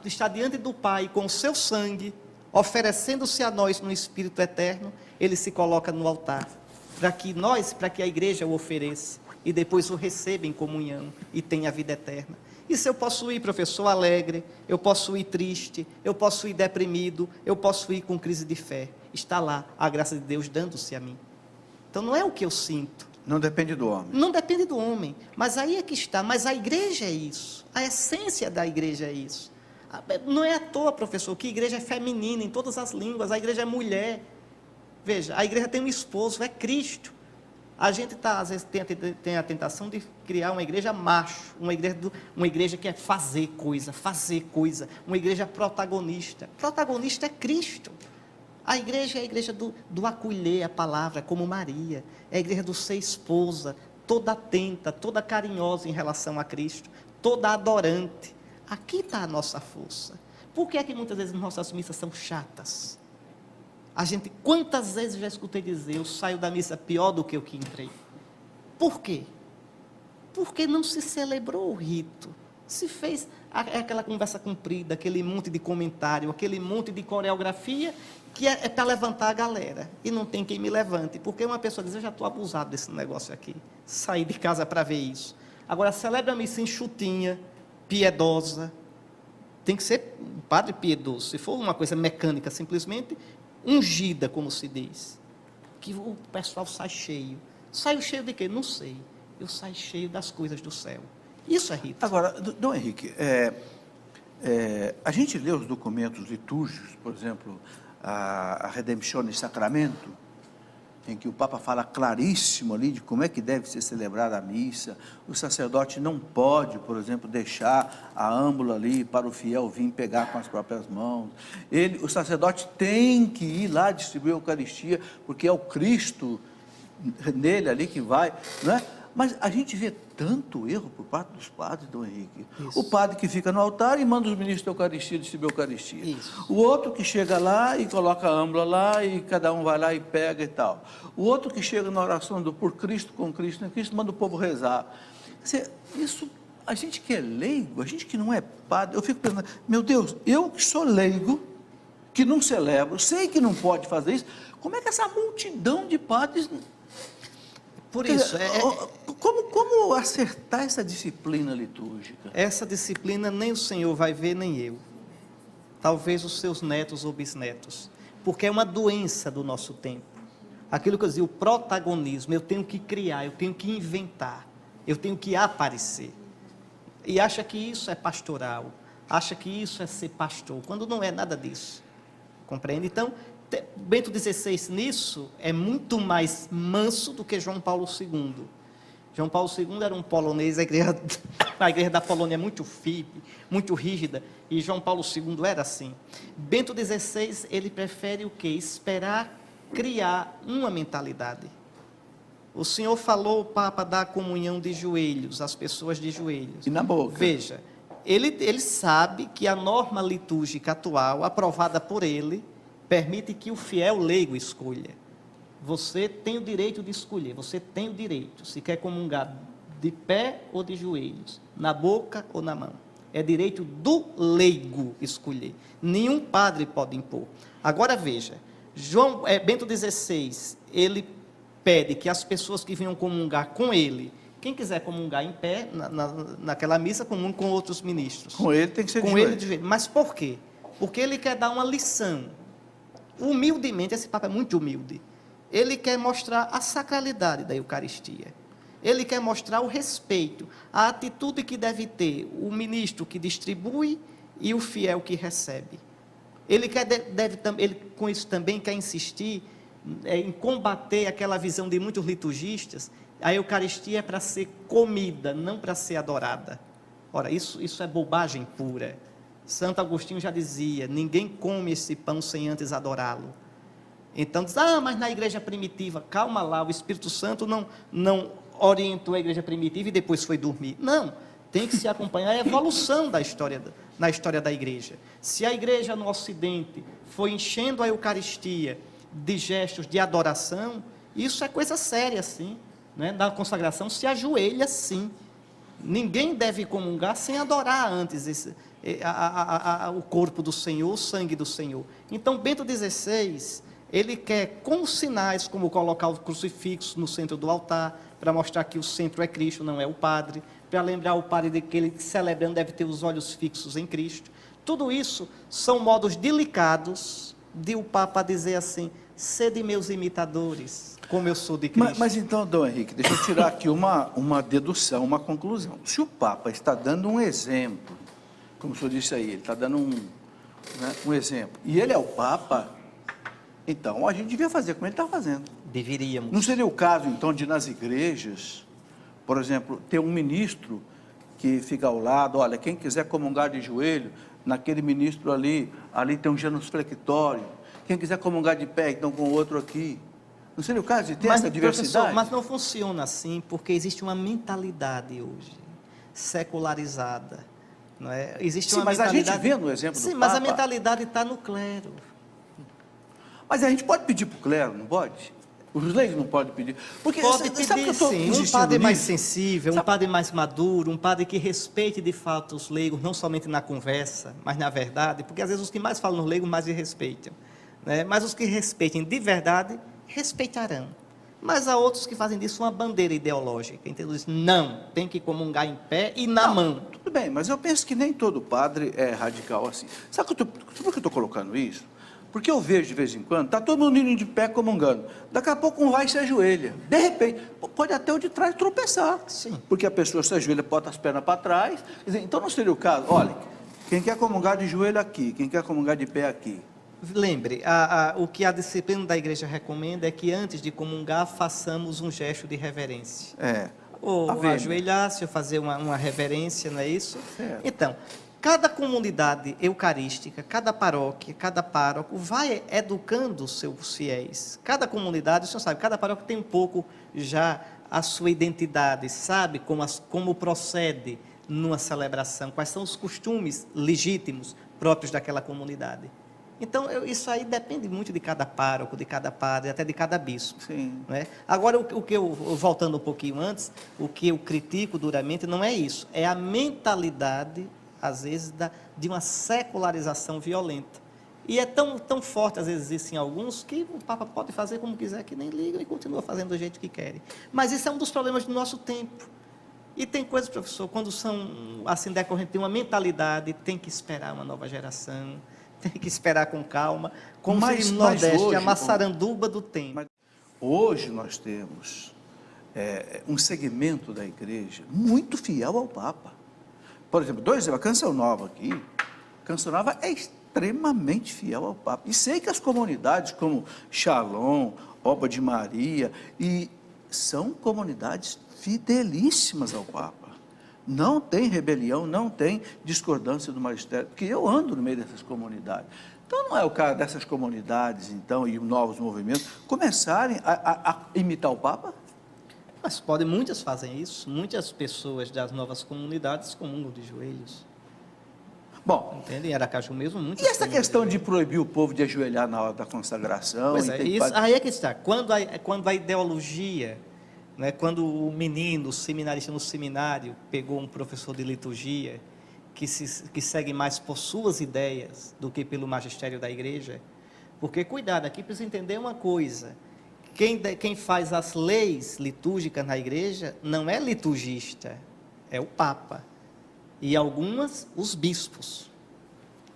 está diante do Pai com o seu sangue, oferecendo-se a nós no Espírito eterno, ele se coloca no altar, para que a igreja o ofereça, e depois o receba em comunhão, e tenha a vida eterna. Isso eu posso ir, professor, alegre, eu posso ir triste, eu posso ir deprimido, eu posso ir com crise de fé. Está lá a graça de Deus dando-se a mim. Então não é o que eu sinto. Não depende do homem. Não depende do homem, mas aí é que está. Mas a igreja é isso, a essência da igreja é isso. Não é à toa, professor, que a igreja é feminina em todas as línguas, a igreja é mulher. Veja, a igreja tem um esposo, é Cristo. A gente às vezes tem a tentação de criar uma igreja macho, uma igreja que é fazer coisa, uma igreja protagonista. Protagonista é Cristo. A igreja é a igreja do acolher a palavra, como Maria. É a igreja do ser esposa, toda atenta, toda carinhosa em relação a Cristo, toda adorante. Aqui está a nossa força. Por que é que muitas vezes nossas missas são chatas? Quantas vezes já escutei dizer, eu saio da missa pior do que o que entrei. Por quê? Porque não se celebrou o rito. Se fez aquela conversa comprida, aquele monte de comentário, aquele monte de coreografia, que é para levantar a galera. E não tem quem me levante, porque uma pessoa diz: eu já estou abusado desse negócio aqui. Saí de casa para ver isso. Agora, celebra a missa enxutinha, piedosa. Tem que ser um padre piedoso. Se for uma coisa mecânica, simplesmente ungida, como se diz, que o pessoal sai cheio. Saio cheio de quê? Não sei. Eu saio cheio das coisas do céu. Isso é rito. Agora, Dom Henrique, a gente lê os documentos litúrgicos, por exemplo, a Redemptione Sacramento, em que o Papa fala claríssimo ali de como é que deve ser celebrada a missa. O sacerdote não pode, por exemplo, deixar a âmbula ali para o fiel vir pegar com as próprias mãos. O sacerdote tem que ir lá distribuir a Eucaristia, porque é o Cristo nele ali que vai, não é? Mas a gente vê tanto erro por parte dos padres, Dom Henrique. Isso. O padre que fica no altar e manda os ministros da Eucaristia distribuir a Eucaristia. Isso. O outro que chega lá e coloca a âmbula lá e cada um vai lá e pega e tal. O outro que chega na oração do por Cristo, com Cristo, em Cristo, manda o povo rezar. Isso, a gente que é leigo, a gente que não é padre, eu fico pensando, meu Deus, eu que sou leigo, que não celebro, sei que não pode fazer isso, como é que essa multidão de padres... Por isso, como acertar essa disciplina litúrgica? Essa disciplina nem o Senhor vai ver, nem eu. Talvez os seus netos ou bisnetos. Porque é uma doença do nosso tempo. Aquilo que eu dizia, o protagonismo, eu tenho que criar, eu tenho que inventar, eu tenho que aparecer. E acha que isso é pastoral, acha que isso é ser pastor, quando não é nada disso. Compreende? Então, Bento XVI nisso é muito mais manso do que João Paulo II. João Paulo II era um polonês, a igreja da Polônia é muito firme, muito rígida, e João Paulo II era assim. Bento XVI, ele prefere o quê? Esperar criar uma mentalidade. O Senhor falou, o Papa, da comunhão de joelhos, as pessoas de joelhos. E na boca. Veja, ele sabe que a norma litúrgica atual, aprovada por ele, permite que o fiel leigo escolha. Você tem o direito de escolher, você tem o direito, se quer comungar de pé ou de joelhos, na boca ou na mão. É direito do leigo escolher. Nenhum padre pode impor. Agora veja, Bento XVI, ele pede que as pessoas que venham comungar com ele, quem quiser comungar em pé, naquela missa, comungue com outros ministros. Com ele tem que ser de com joelho. ele de joelho. Mas por quê? Porque ele quer dar uma lição. Humildemente, esse Papa é muito humilde. Ele quer mostrar a sacralidade da Eucaristia. Ele quer mostrar o respeito, a atitude que deve ter o ministro que distribui e o fiel que recebe. Ele com isso também quer insistir em combater aquela visão de muitos liturgistas. A Eucaristia é para ser comida, não para ser adorada. Ora, isso é bobagem pura. Santo Agostinho já dizia, ninguém come esse pão sem antes adorá-lo. Então diz, mas na igreja primitiva, calma lá, o Espírito Santo não orientou a igreja primitiva e depois foi dormir. Não, tem que se acompanhar a evolução na história da igreja. Se a igreja no Ocidente foi enchendo a Eucaristia de gestos de adoração, isso é coisa séria, sim. Né? Na consagração se ajoelha, sim. Ninguém deve comungar sem adorar antes o corpo do Senhor, o sangue do Senhor. Então, Bento XVI, ele quer, com sinais, como colocar o crucifixo no centro do altar, para mostrar que o centro é Cristo, não é o padre, para lembrar o padre de que ele, celebrando, deve ter os olhos fixos em Cristo. Tudo isso são modos delicados de o Papa dizer assim, sede meus imitadores, como eu sou de Cristo. Mas então, Dom Henrique, deixa eu tirar aqui uma dedução, uma conclusão. Se o Papa está dando um exemplo, como o senhor disse aí, ele está dando um exemplo, e ele é o Papa, então a gente devia fazer como ele está fazendo. Deveríamos. Não seria o caso, então, de nas igrejas, por exemplo, ter um ministro que fica ao lado, olha, quem quiser comungar de joelho, naquele ministro ali tem um genuflexório, quem quiser comungar de pé, então com o outro aqui. Não seria o caso de ter essa diversidade? Professor, mas não funciona assim, porque existe uma mentalidade hoje, secularizada. Não é? Existe uma mas mentalidade... a gente vê no exemplo do Papa... Sim, mas a mentalidade está no clero. Mas a gente pode pedir para o clero, não pode? Os leigos não podem pedir. Porque Pode sabe pedir, que eu estou sim. Um padre mais sensível, um padre mais maduro, um padre que respeite de fato os leigos, não somente na conversa, mas na verdade, porque às vezes os que mais falam nos leigos mais se respeitam. Né? Mas os que respeitem de verdade, respeitarão. Mas há outros que fazem disso uma bandeira ideológica. Então eles dizem, não, tem que comungar em pé e na mão. Tudo bem, mas eu penso que nem todo padre é radical assim. Sabe por que eu estou colocando isso? Porque eu vejo de vez em quando, está todo mundo indo de pé comungando. Daqui a pouco um vai e se ajoelha. De repente, pode até o de trás tropeçar. Sim. Porque a pessoa se ajoelha, bota as pernas para trás. Quer dizer, então não seria o caso, olha, quem quer comungar de joelho aqui, quem quer comungar de pé aqui. Lembre, o que a disciplina da igreja recomenda é que antes de comungar, façamos um gesto de reverência. Ou ajoelhar-se, ou fazer uma reverência, não é isso? Certo. Então, cada comunidade eucarística, cada paróquia, cada pároco vai educando os seus fiéis. Cada comunidade, o senhor sabe, cada paróquia tem um pouco já a sua identidade, sabe como procede numa celebração, quais são os costumes legítimos próprios daquela comunidade. Então, isso aí depende muito de cada pároco, de cada padre, até de cada bispo. Sim. Né? Agora, o que voltando um pouquinho antes, o que eu critico duramente não é isso, é a mentalidade, às vezes, de uma secularização violenta. E é tão forte, às vezes, isso em alguns, que o Papa pode fazer como quiser, que nem ligam e continua fazendo do jeito que querem. Mas isso é um dos problemas do nosso tempo. E tem coisas, professor, quando são assim decorrentes de uma mentalidade, tem que esperar uma nova geração, tem que esperar com calma, como se no Nordeste, hoje, a maçaranduba do tempo. Hoje nós temos um segmento da igreja muito fiel ao Papa. Por exemplo, a Canção Nova aqui, a Canção Nova é extremamente fiel ao Papa. E sei que as comunidades como Shalom, Oba de Maria, são comunidades fidelíssimas ao Papa. Não tem rebelião, não tem discordância do magistério, porque eu ando no meio dessas comunidades. Então, não é o caso dessas comunidades, então, e novos movimentos, começarem a imitar o Papa? Mas muitas fazem isso, muitas pessoas das novas comunidades comungam de joelhos. Bom, entende? Em Aracaju mesmo, muitas e essa questão de de proibir o povo de ajoelhar na hora da consagração? Pois é, isso, aí é que está. Quando a ideologia, né, quando o menino, o seminarista no seminário, pegou um professor de liturgia que segue mais por suas ideias do que pelo magistério da igreja, porque, cuidado, aqui precisa entender uma coisa, quem faz as leis litúrgicas na igreja não é liturgista, é o Papa, e algumas os bispos.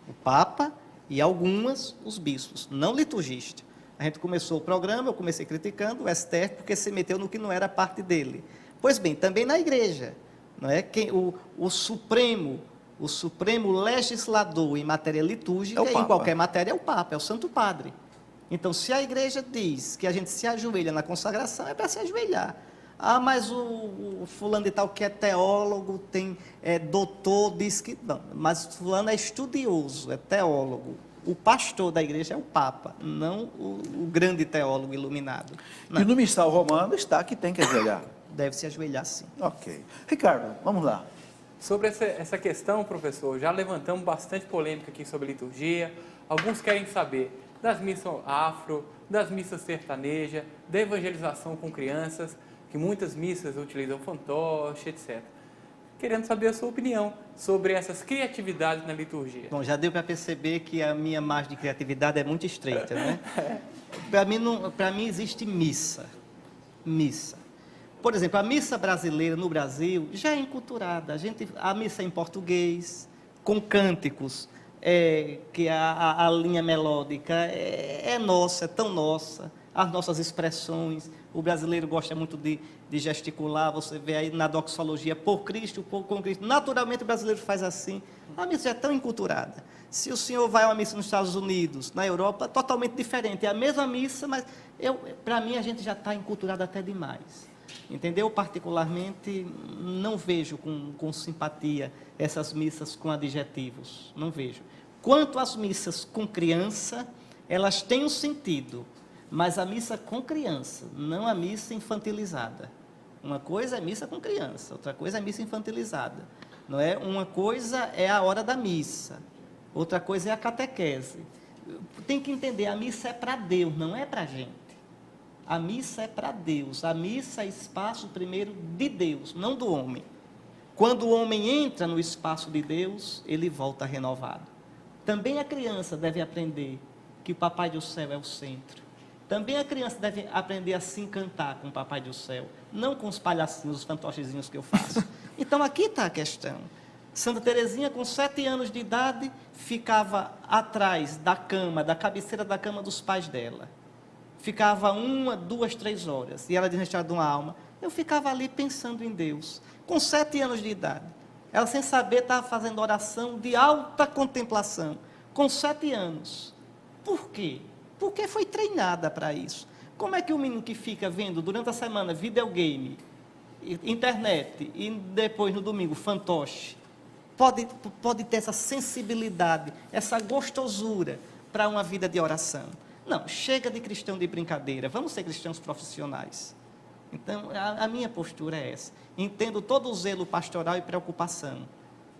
O Papa e algumas os bispos, não liturgista. A gente começou o programa, eu comecei criticando o STF porque se meteu no que não era parte dele. Pois bem, também na igreja, não é? O Supremo legislador em matéria litúrgica, em qualquer matéria, é o Papa, é o Santo Padre. Então, se a igreja diz que a gente se ajoelha na consagração, é para se ajoelhar. Ah, mas o fulano de tal que é teólogo, doutor, diz que... Não, mas fulano é estudioso, é teólogo. O pastor da igreja é o Papa, não o grande teólogo iluminado. Não. E no missal romano está que tem que ajoelhar. Deve se ajoelhar, sim. Ok. Ricardo, vamos lá. Sobre essa questão, professor, já levantamos bastante polêmica aqui sobre liturgia. Alguns querem saber das missas afro, das missas sertanejas, da evangelização com crianças, que muitas missas utilizam fantoche, etc. Querendo saber a sua opinião sobre essas criatividades na liturgia. Bom, já deu para perceber que a minha margem de criatividade é muito estreita, né? Para mim existe missa. Por exemplo, a missa brasileira no Brasil já é enculturada. A missa é em português, com cânticos, que a linha melódica é nossa, é tão nossa. As nossas expressões, o brasileiro gosta muito de gesticular, você vê aí na doxologia, por Cristo, com Cristo. Naturalmente o brasileiro faz assim. A missa já é tão enculturada. Se o senhor vai a uma missa nos Estados Unidos, na Europa, totalmente diferente. É a mesma missa, mas para mim a gente já está enculturado até demais. Entendeu? Particularmente, não vejo com simpatia essas missas com adjetivos. Não vejo. Quanto às missas com criança, elas têm um sentido, mas a missa com criança, não a missa infantilizada. Uma coisa é missa com criança, outra coisa é missa infantilizada. Não é? Uma coisa é a hora da missa, outra coisa é a catequese. Tem que entender, a missa é para Deus, não é para a gente. A missa é para Deus, a missa é espaço primeiro de Deus, não do homem. Quando o homem entra no espaço de Deus, ele volta renovado. Também a criança deve aprender que o Papai do Céu é o centro. Também a criança deve aprender a se encantar com o Papai do Céu, não com os palhacinhos, os fantochezinhos que eu faço. Então aqui está a questão. Santa Teresinha, com 7 anos de idade, ficava atrás da cama, da cabeceira da cama dos pais dela. Ficava 1, 2, 3 horas. E ela diz no estado de uma alma, eu ficava ali pensando em Deus. Com 7 anos de idade. Ela, sem saber, estava fazendo oração de alta contemplação. Com 7 anos. Por quê? Porque foi treinada para isso. Como é que o menino que fica vendo durante a semana videogame, internet e depois no domingo fantoche, pode ter essa sensibilidade, essa gostosura para uma vida de oração? Não, chega de cristão de brincadeira, vamos ser cristãos profissionais. Então, a minha postura é essa. Entendo todo o zelo pastoral e preocupação.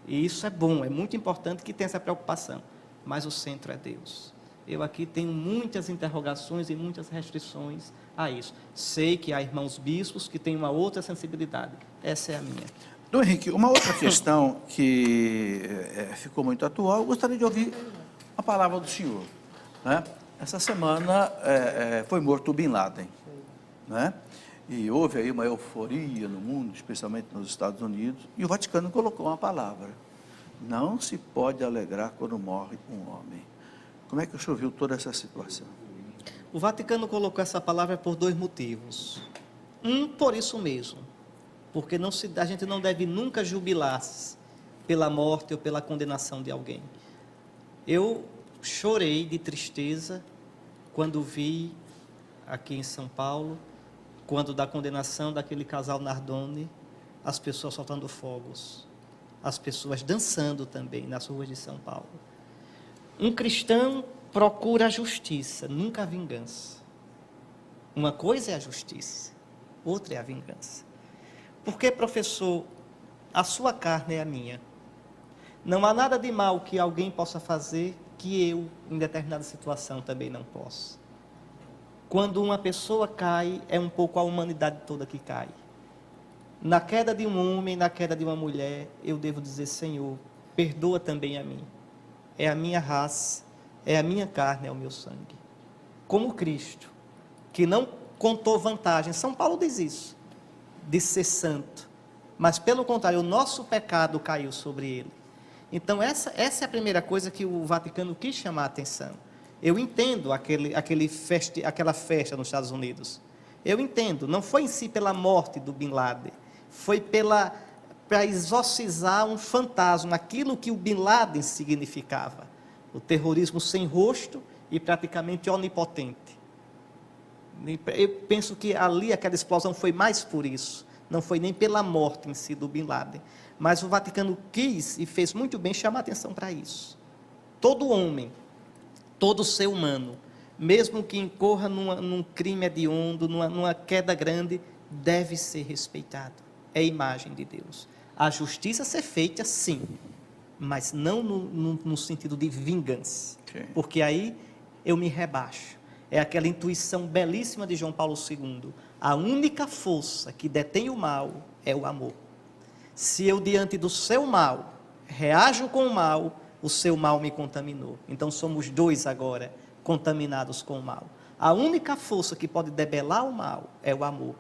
E isso é bom, é muito importante que tenha essa preocupação. Mas o centro é Deus. Eu aqui tenho muitas interrogações e muitas restrições a isso. Sei que há irmãos bispos que têm uma outra sensibilidade. Essa é a minha. Dom Henrique, uma outra questão que ficou muito atual, eu gostaria de ouvir a palavra do senhor. Né? Essa semana foi morto o Bin Laden, né? E houve aí uma euforia no mundo, especialmente nos Estados Unidos, e o Vaticano colocou uma palavra: não se pode alegrar quando morre um homem. Como é que o senhor viu toda essa situação? O Vaticano colocou essa palavra por 2 motivos. Por isso mesmo, porque a gente não deve nunca jubilar-se pela morte ou pela condenação de alguém. Eu chorei de tristeza quando vi aqui em São Paulo, quando da condenação daquele casal Nardoni, as pessoas soltando fogos, as pessoas dançando também nas ruas de São Paulo. Um cristão procura a justiça, nunca a vingança. Uma coisa é a justiça, outra é a vingança. Porque, professor, a sua carne é a minha. Não há nada de mal que alguém possa fazer que eu, em determinada situação, também não posso. Quando uma pessoa cai, é um pouco a humanidade toda que cai. Na queda de um homem, na queda de uma mulher, eu devo dizer, Senhor, perdoa também a mim. É a minha raça, é a minha carne, é o meu sangue. Como Cristo, que não contou vantagem, São Paulo diz isso, de ser santo, mas pelo contrário, o nosso pecado caiu sobre ele. Então essa é a primeira coisa que o Vaticano quis chamar a atenção. Eu entendo aquela festa nos Estados Unidos. Eu entendo, não foi em si pela morte do Bin Laden, foi para exorcizar um fantasma, aquilo que o Bin Laden significava. O terrorismo sem rosto e praticamente onipotente. Eu penso que ali aquela explosão foi mais por isso, não foi nem pela morte em si do Bin Laden, mas o Vaticano quis e fez muito bem chamar atenção para isso. Todo homem, todo ser humano, mesmo que incorra num crime hediondo, numa queda grande, deve ser respeitado. É a imagem de Deus. A justiça ser feita, sim, mas não no sentido de vingança, porque aí eu me rebaixo. É aquela intuição belíssima de João Paulo II. A única força que detém o mal é o amor. Se eu, diante do seu mal, reajo com o mal, o seu mal me contaminou. Então somos dois agora, contaminados com o mal. A única força que pode debelar o mal é o amor.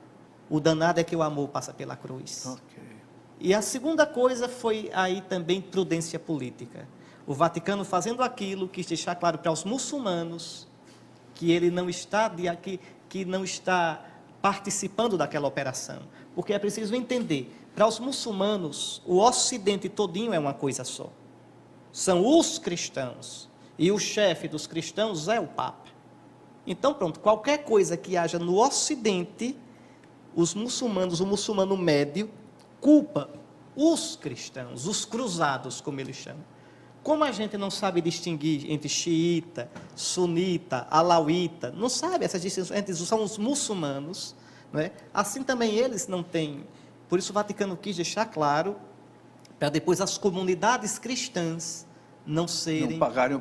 O danado é que o amor passa pela cruz. Ok. E a segunda coisa foi aí também prudência política. O Vaticano, fazendo aquilo, quis deixar claro para os muçulmanos que ele não está, que não está participando daquela operação. Porque é preciso entender, para os muçulmanos, o Ocidente todinho é uma coisa só. São os cristãos. E o chefe dos cristãos é o Papa. Então, pronto, qualquer coisa que haja no Ocidente, os muçulmanos, o muçulmano médio, culpa os cristãos, os cruzados, como eles chamam. Como a gente não sabe distinguir entre xiita, sunita, alauíta, não sabe essas distinções, entre são os muçulmanos, não é? Assim também eles não têm. Por isso o Vaticano quis deixar claro, para depois as comunidades cristãs não pagarem o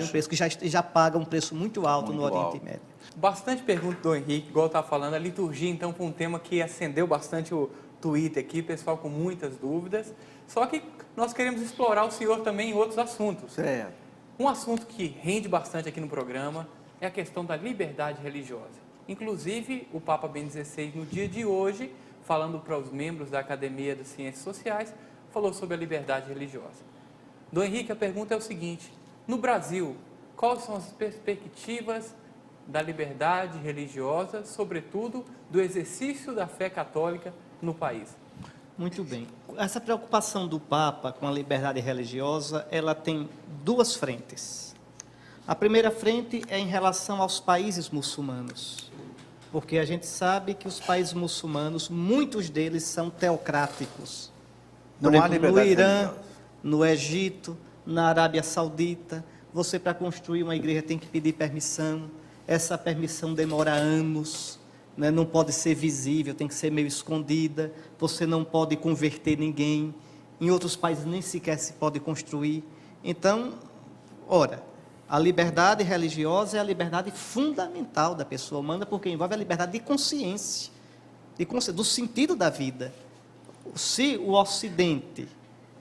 preço, que já pagam um preço muito alto no Oriente Médio. Bastante pergunta do Henrique, igual eu estava falando, a liturgia então foi um tema que acendeu bastante o Twitter aqui, pessoal com muitas dúvidas, só que nós queremos explorar o senhor também em outros assuntos. Certo. Um assunto que rende bastante aqui no programa é a questão da liberdade religiosa. Inclusive, o Papa Bento XVI, no dia de hoje, falando para os membros da Academia das Ciências Sociais, falou sobre a liberdade religiosa. Do Henrique, a pergunta é o seguinte: no Brasil, quais são as perspectivas da liberdade religiosa, sobretudo do exercício da fé católica no país? Muito bem. Essa preocupação do Papa com a liberdade religiosa, ela tem duas frentes. A primeira frente é em relação aos países muçulmanos, porque a gente sabe que os países muçulmanos, muitos deles são teocráticos. Não há liberdade no Irã, religiosa. no Egito, na Arábia Saudita, você para construir uma igreja tem que pedir permissão, essa permissão demora anos, né? Não pode ser visível, tem que ser meio escondida, você não pode converter ninguém, em outros países nem sequer se pode construir. Então, ora, a liberdade religiosa é a liberdade fundamental da pessoa humana, porque envolve a liberdade de consciência, do sentido da vida. Se o Ocidente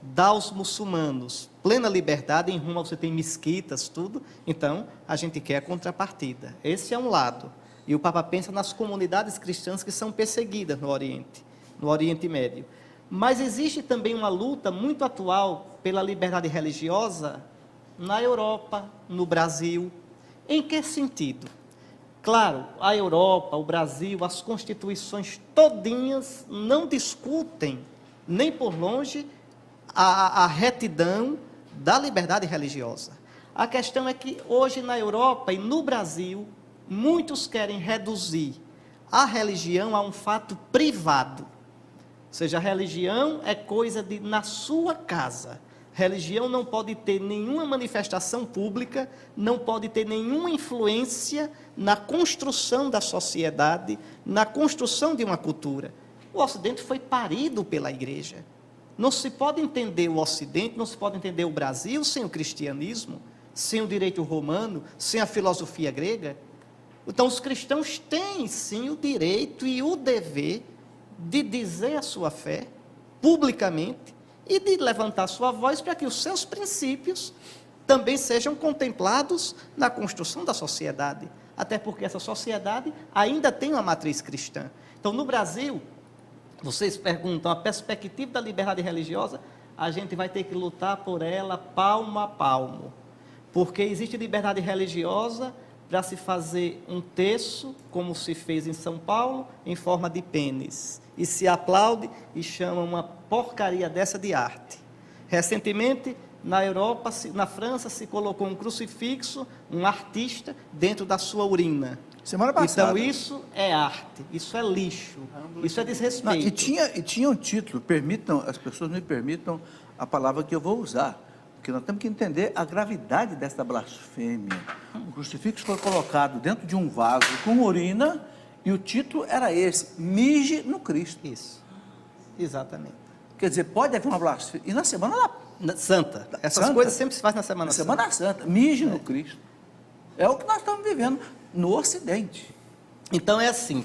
dá aos muçulmanos plena liberdade, em Roma você tem mesquitas, tudo, então a gente quer a contrapartida. Esse é um lado. E o Papa pensa nas comunidades cristãs que são perseguidas no Oriente Médio. Mas existe também uma luta muito atual pela liberdade religiosa na Europa, no Brasil. Em que sentido? Claro, a Europa, o Brasil, as constituições todinhas não discutem, nem por longe, a retidão da liberdade religiosa. A questão é que hoje na Europa e no Brasil, muitos querem reduzir a religião a um fato privado. Ou seja, a religião é coisa de na sua casa. Religião não pode ter nenhuma manifestação pública, não pode ter nenhuma influência na construção da sociedade, na construção de uma cultura. O Ocidente foi parido pela Igreja. Não se pode entender o Ocidente, não se pode entender o Brasil sem o cristianismo, sem o direito romano, sem a filosofia grega. Então, os cristãos têm, sim, o direito e o dever de dizer a sua fé publicamente e de levantar sua voz para que os seus princípios também sejam contemplados na construção da sociedade. Até porque essa sociedade ainda tem uma matriz cristã. Então, no Brasil, vocês perguntam a perspectiva da liberdade religiosa, a gente vai ter que lutar por ela palmo a palmo. Porque existe liberdade religiosa para se fazer um terço, como se fez em São Paulo, em forma de pênis. E se aplaude e chama uma porcaria dessa de arte. Recentemente, na Europa, na França, se colocou um crucifixo, um artista, dentro da sua urina. Semana passada. Então, isso é arte, isso é lixo, isso é desrespeito. Não, e tinha um título, as pessoas me permitam a palavra que eu vou usar, porque nós temos que entender a gravidade dessa blasfêmia. O crucifixo foi colocado dentro de um vaso com urina e o título era esse: mije no Cristo. Isso, exatamente. Quer dizer, pode haver uma blasfêmia. E na Semana Santa. Essas Santa, coisas sempre se fazem na Semana Santa. Semana Santa, mije no Cristo. É o que nós estamos vivendo no Ocidente. Então é assim,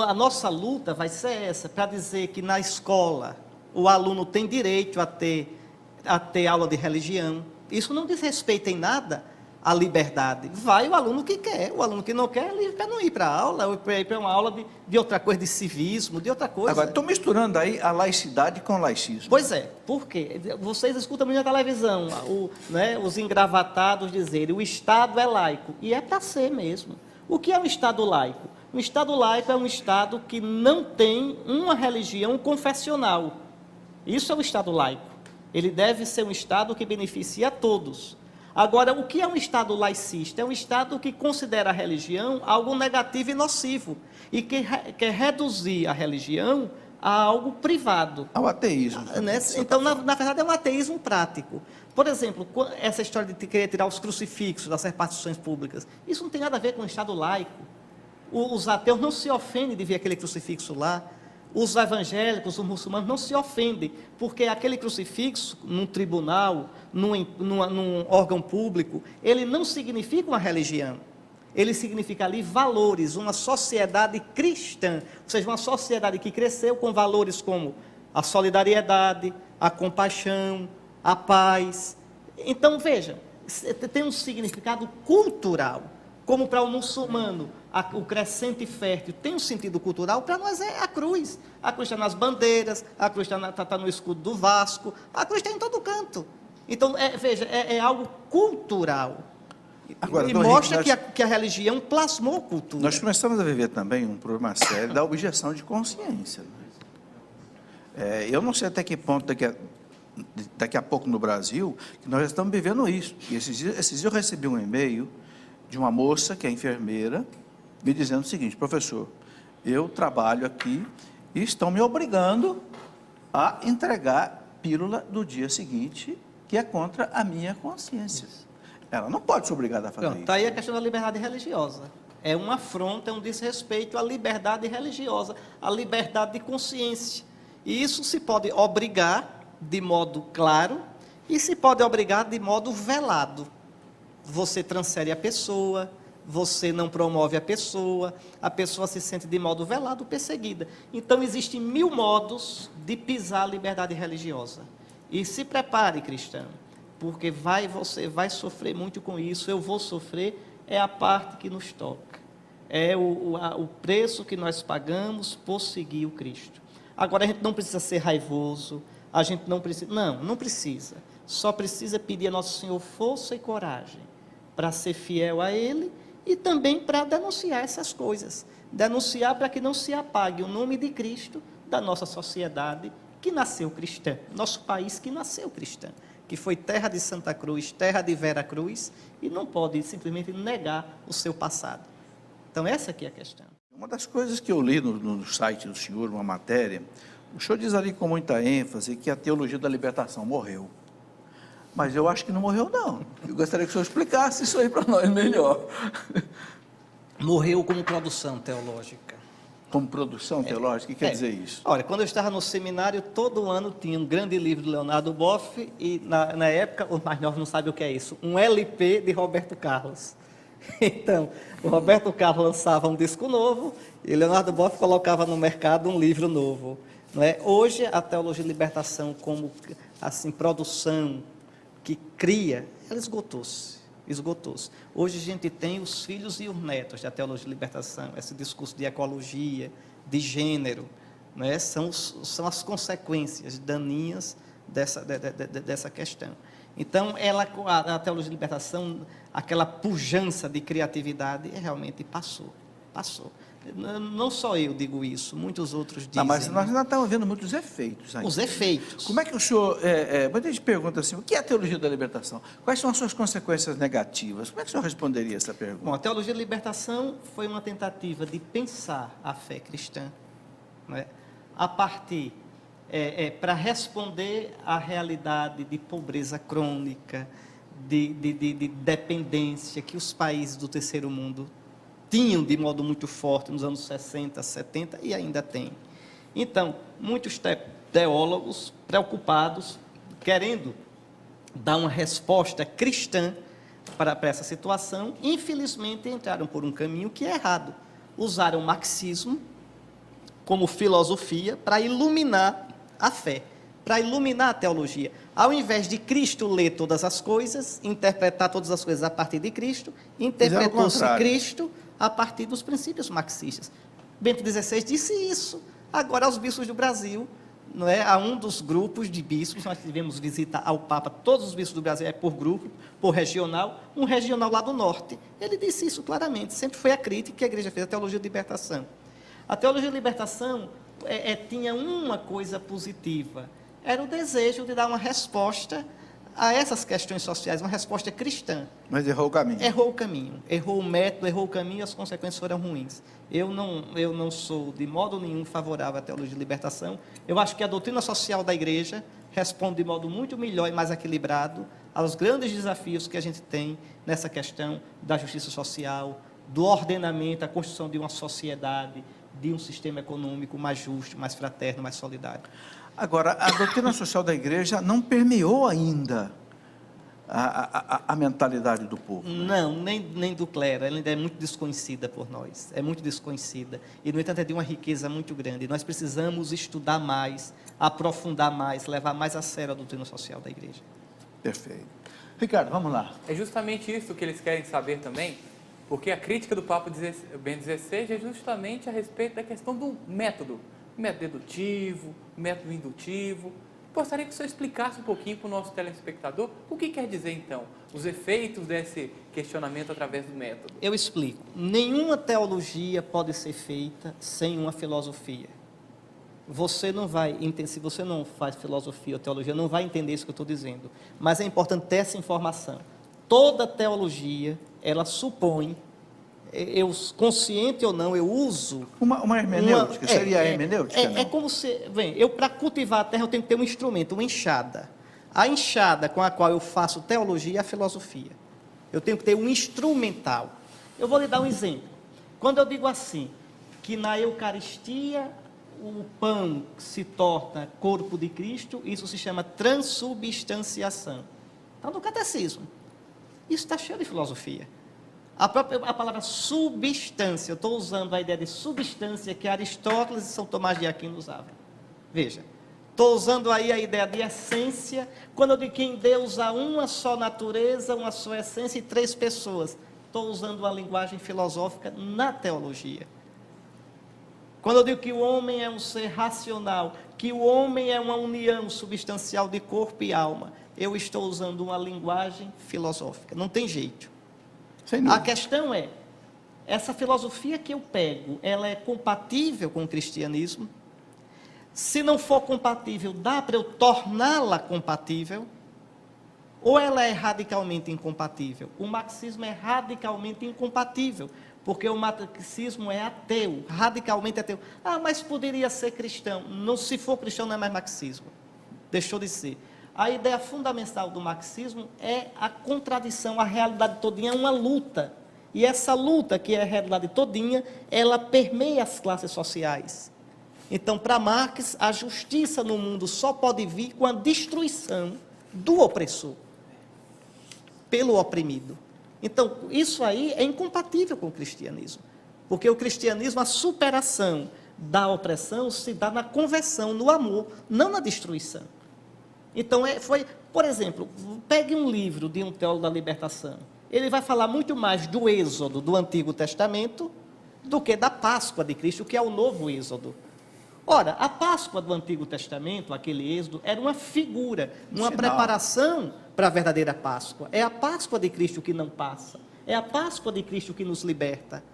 a nossa luta vai ser essa, para dizer que na escola o aluno tem direito a ter aula de religião. Isso não diz respeito em nada à liberdade. Vai o aluno que quer, o aluno que não quer, é livre para não ir para a aula, ou para ir para uma aula de outra coisa, de civismo, de outra coisa. Agora, estou misturando aí a laicidade com o laicismo. Pois é, por quê? Vocês escutam muito na televisão, os engravatados dizerem, o Estado é laico, e é para ser mesmo. O que é um Estado laico? Um Estado laico é um Estado que não tem uma religião confessional. Isso é o Estado laico. Ele deve ser um Estado que beneficia a todos. Agora, o que é um Estado laicista? É um Estado que considera a religião algo negativo e nocivo, e que quer reduzir a religião a algo privado. Ao ateísmo. Né? Então, na verdade, é um ateísmo prático. Por exemplo, essa história de querer tirar os crucifixos das repartições públicas, isso não tem nada a ver com o Estado laico. Os ateus não se ofendem de ver aquele crucifixo lá. Os evangélicos, os muçulmanos, não se ofendem, porque aquele crucifixo, num tribunal, num órgão público, ele não significa uma religião. Ele significa ali valores, uma sociedade cristã, ou seja, uma sociedade que cresceu com valores como a solidariedade, a compaixão, a paz. Então, veja, tem um significado cultural. Como para o muçulmano, o crescente fértil tem um sentido cultural, para nós é a cruz. A cruz está nas bandeiras, a cruz está no escudo do Vasco, a cruz está em todo canto. Então, veja, é algo cultural. Agora, e mostra que a religião plasmou cultura. Nós começamos a viver também um problema sério da objeção de consciência. Eu não sei até que ponto, daqui a pouco no Brasil, que nós estamos vivendo isso. E esses dias eu recebi um e-mail de uma moça que é enfermeira, me dizendo o seguinte: professor, eu trabalho aqui e estão me obrigando a entregar pílula do dia seguinte, que é contra a minha consciência. Ela não pode ser obrigada a fazer isso. Está aí a questão da liberdade religiosa. É uma afronta, é um desrespeito à liberdade religiosa, à liberdade de consciência. E isso se pode obrigar de modo claro e se pode obrigar de modo velado. Você transfere a pessoa, você não promove a pessoa se sente de modo velado perseguida. Então, existem 1000 modos de pisar a liberdade religiosa. E se prepare, cristão, porque você vai sofrer muito com isso, eu vou sofrer, é a parte que nos toca. É o preço que nós pagamos por seguir o Cristo. Agora, a gente não precisa ser raivoso, a gente não precisa... Não precisa. Só precisa pedir a Nosso Senhor força e coragem para ser fiel a Ele e também para denunciar essas coisas. Denunciar para que não se apague o nome de Cristo da nossa sociedade que nasceu cristã, nosso país que nasceu cristã. que foi terra de Santa Cruz, terra de Vera Cruz, e não pode simplesmente negar o seu passado. Então, essa aqui é a questão. Uma das coisas que eu li no site do senhor, uma matéria, o senhor diz ali com muita ênfase que a teologia da libertação morreu. Mas eu acho que não morreu, não. Eu gostaria que o senhor explicasse isso aí para nós melhor. Morreu como produção teológica. Como produção teológica, o que quer dizer isso? Olha, quando eu estava no seminário, todo ano tinha um grande livro do Leonardo Boff e, na época, os mais novos não sabem o que é isso, um LP de Roberto Carlos. Então, o Roberto Carlos lançava um disco novo e Leonardo Boff colocava no mercado um livro novo. Não é? Hoje, a teologia de libertação como assim, produção que cria, ela esgotou-se. Hoje a gente tem os filhos e os netos da teologia de libertação, esse discurso de ecologia, de gênero, né? São as consequências daninhas dessa questão. Então, a teologia de libertação, aquela pujança de criatividade, realmente passou. Não só eu digo isso, muitos outros dizem. Não, mas nós ainda estamos vendo muitos efeitos ainda. Os efeitos. Como é que o senhor... Muita gente pergunta assim, o que é a teologia da libertação? Quais são as suas consequências negativas? Como é que o senhor responderia essa pergunta? Bom, a teologia da libertação foi uma tentativa de pensar a fé cristã, né, a partir, para responder à realidade de pobreza crônica, de dependência que os países do terceiro mundo tinham de modo muito forte nos anos 60, 70 e ainda tem. Então, muitos teólogos preocupados, querendo dar uma resposta cristã para essa situação, infelizmente entraram por um caminho que é errado. Usaram o marxismo como filosofia para iluminar a fé, para iluminar a teologia. Ao invés de Cristo ler todas as coisas, interpretar todas as coisas a partir de Cristo, interpretou-se Cristo a partir dos princípios marxistas. Bento XVI disse isso. Agora, aos bispos do Brasil, não é? A um dos grupos de bispos, nós tivemos visita ao Papa, todos os bispos do Brasil, por grupo, por regional, um regional lá do norte. Ele disse isso claramente, sempre foi a crítica que a igreja fez, a teologia de libertação. A teologia de libertação tinha uma coisa positiva, era o desejo de dar uma resposta a essas questões sociais, uma resposta cristã. Mas errou o caminho. Errou o caminho, errou o método, errou o caminho e as consequências foram ruins. Eu não sou de modo nenhum favorável à teologia de libertação. Eu acho que a doutrina social da igreja responde de modo muito melhor e mais equilibrado aos grandes desafios que a gente tem nessa questão da justiça social, do ordenamento, a construção de uma sociedade, de um sistema econômico mais justo, mais fraterno, mais solidário. Agora, a doutrina social da igreja não permeou ainda a mentalidade do povo. Né? Não, nem do clero, ela ainda é muito desconhecida por nós, é muito desconhecida, e no entanto é de uma riqueza muito grande. Nós precisamos estudar mais, aprofundar mais, levar mais a sério a doutrina social da igreja. Perfeito. Ricardo, vamos lá. É justamente isso que eles querem saber também, porque a crítica do Papa Bento XVI é justamente a respeito da questão do método dedutivo, método indutivo. Gostaria que o senhor explicasse um pouquinho para o nosso telespectador o que quer dizer, então, os efeitos desse questionamento através do método. Eu explico. Nenhuma teologia pode ser feita sem uma filosofia. Você não vai entender, se você não faz filosofia ou teologia, não vai entender isso que eu estou dizendo. Mas é importante ter essa informação. Toda teologia, ela supõe, eu consciente ou não, eu uso... Uma hermenêutica, seria a hermenêutica? É como se... eu para cultivar a terra, eu tenho que ter um instrumento, uma enxada. A enxada com a qual eu faço teologia é a filosofia. Eu tenho que ter um instrumental. Eu vou lhe dar um exemplo. Quando eu digo assim, que na Eucaristia o pão se torna corpo de Cristo, isso se chama transubstanciação. Está no catecismo. Isso está cheio de filosofia. A palavra substância, eu estou usando a ideia de substância que Aristóteles e São Tomás de Aquino usavam. Veja, estou usando aí a ideia de essência, quando eu digo que em Deus há uma só natureza, uma só essência e três pessoas. Estou usando uma linguagem filosófica na teologia. Quando eu digo que o homem é um ser racional, que o homem é uma união substancial de corpo e alma, eu estou usando uma linguagem filosófica, não tem jeito. A questão é, essa filosofia que eu pego, ela é compatível com o cristianismo? Se não for compatível, dá para eu torná-la compatível? ou ela é radicalmente incompatível? O marxismo é radicalmente incompatível, porque o marxismo é ateu, radicalmente ateu. Ah, mas poderia ser cristão. Não, se for cristão, não é mais marxismo. Deixou de ser. A ideia fundamental do marxismo é a contradição, a realidade todinha é uma luta. E essa luta, que é a realidade todinha, ela permeia as classes sociais. Então, para Marx, a justiça no mundo só pode vir com a destruição do opressor, pelo oprimido. Então, isso aí é incompatível com o cristianismo. Porque o cristianismo, a superação da opressão se dá na conversão, no amor, não na destruição. Então, por exemplo, pegue um livro de um teólogo da libertação. Ele vai falar muito mais do Êxodo do Antigo Testamento do que da Páscoa de Cristo, que é o novo Êxodo. Ora, a Páscoa do Antigo Testamento, aquele Êxodo, era uma figura, uma preparação para a verdadeira Páscoa. É a Páscoa de Cristo que não passa. É a Páscoa de Cristo que nos liberta.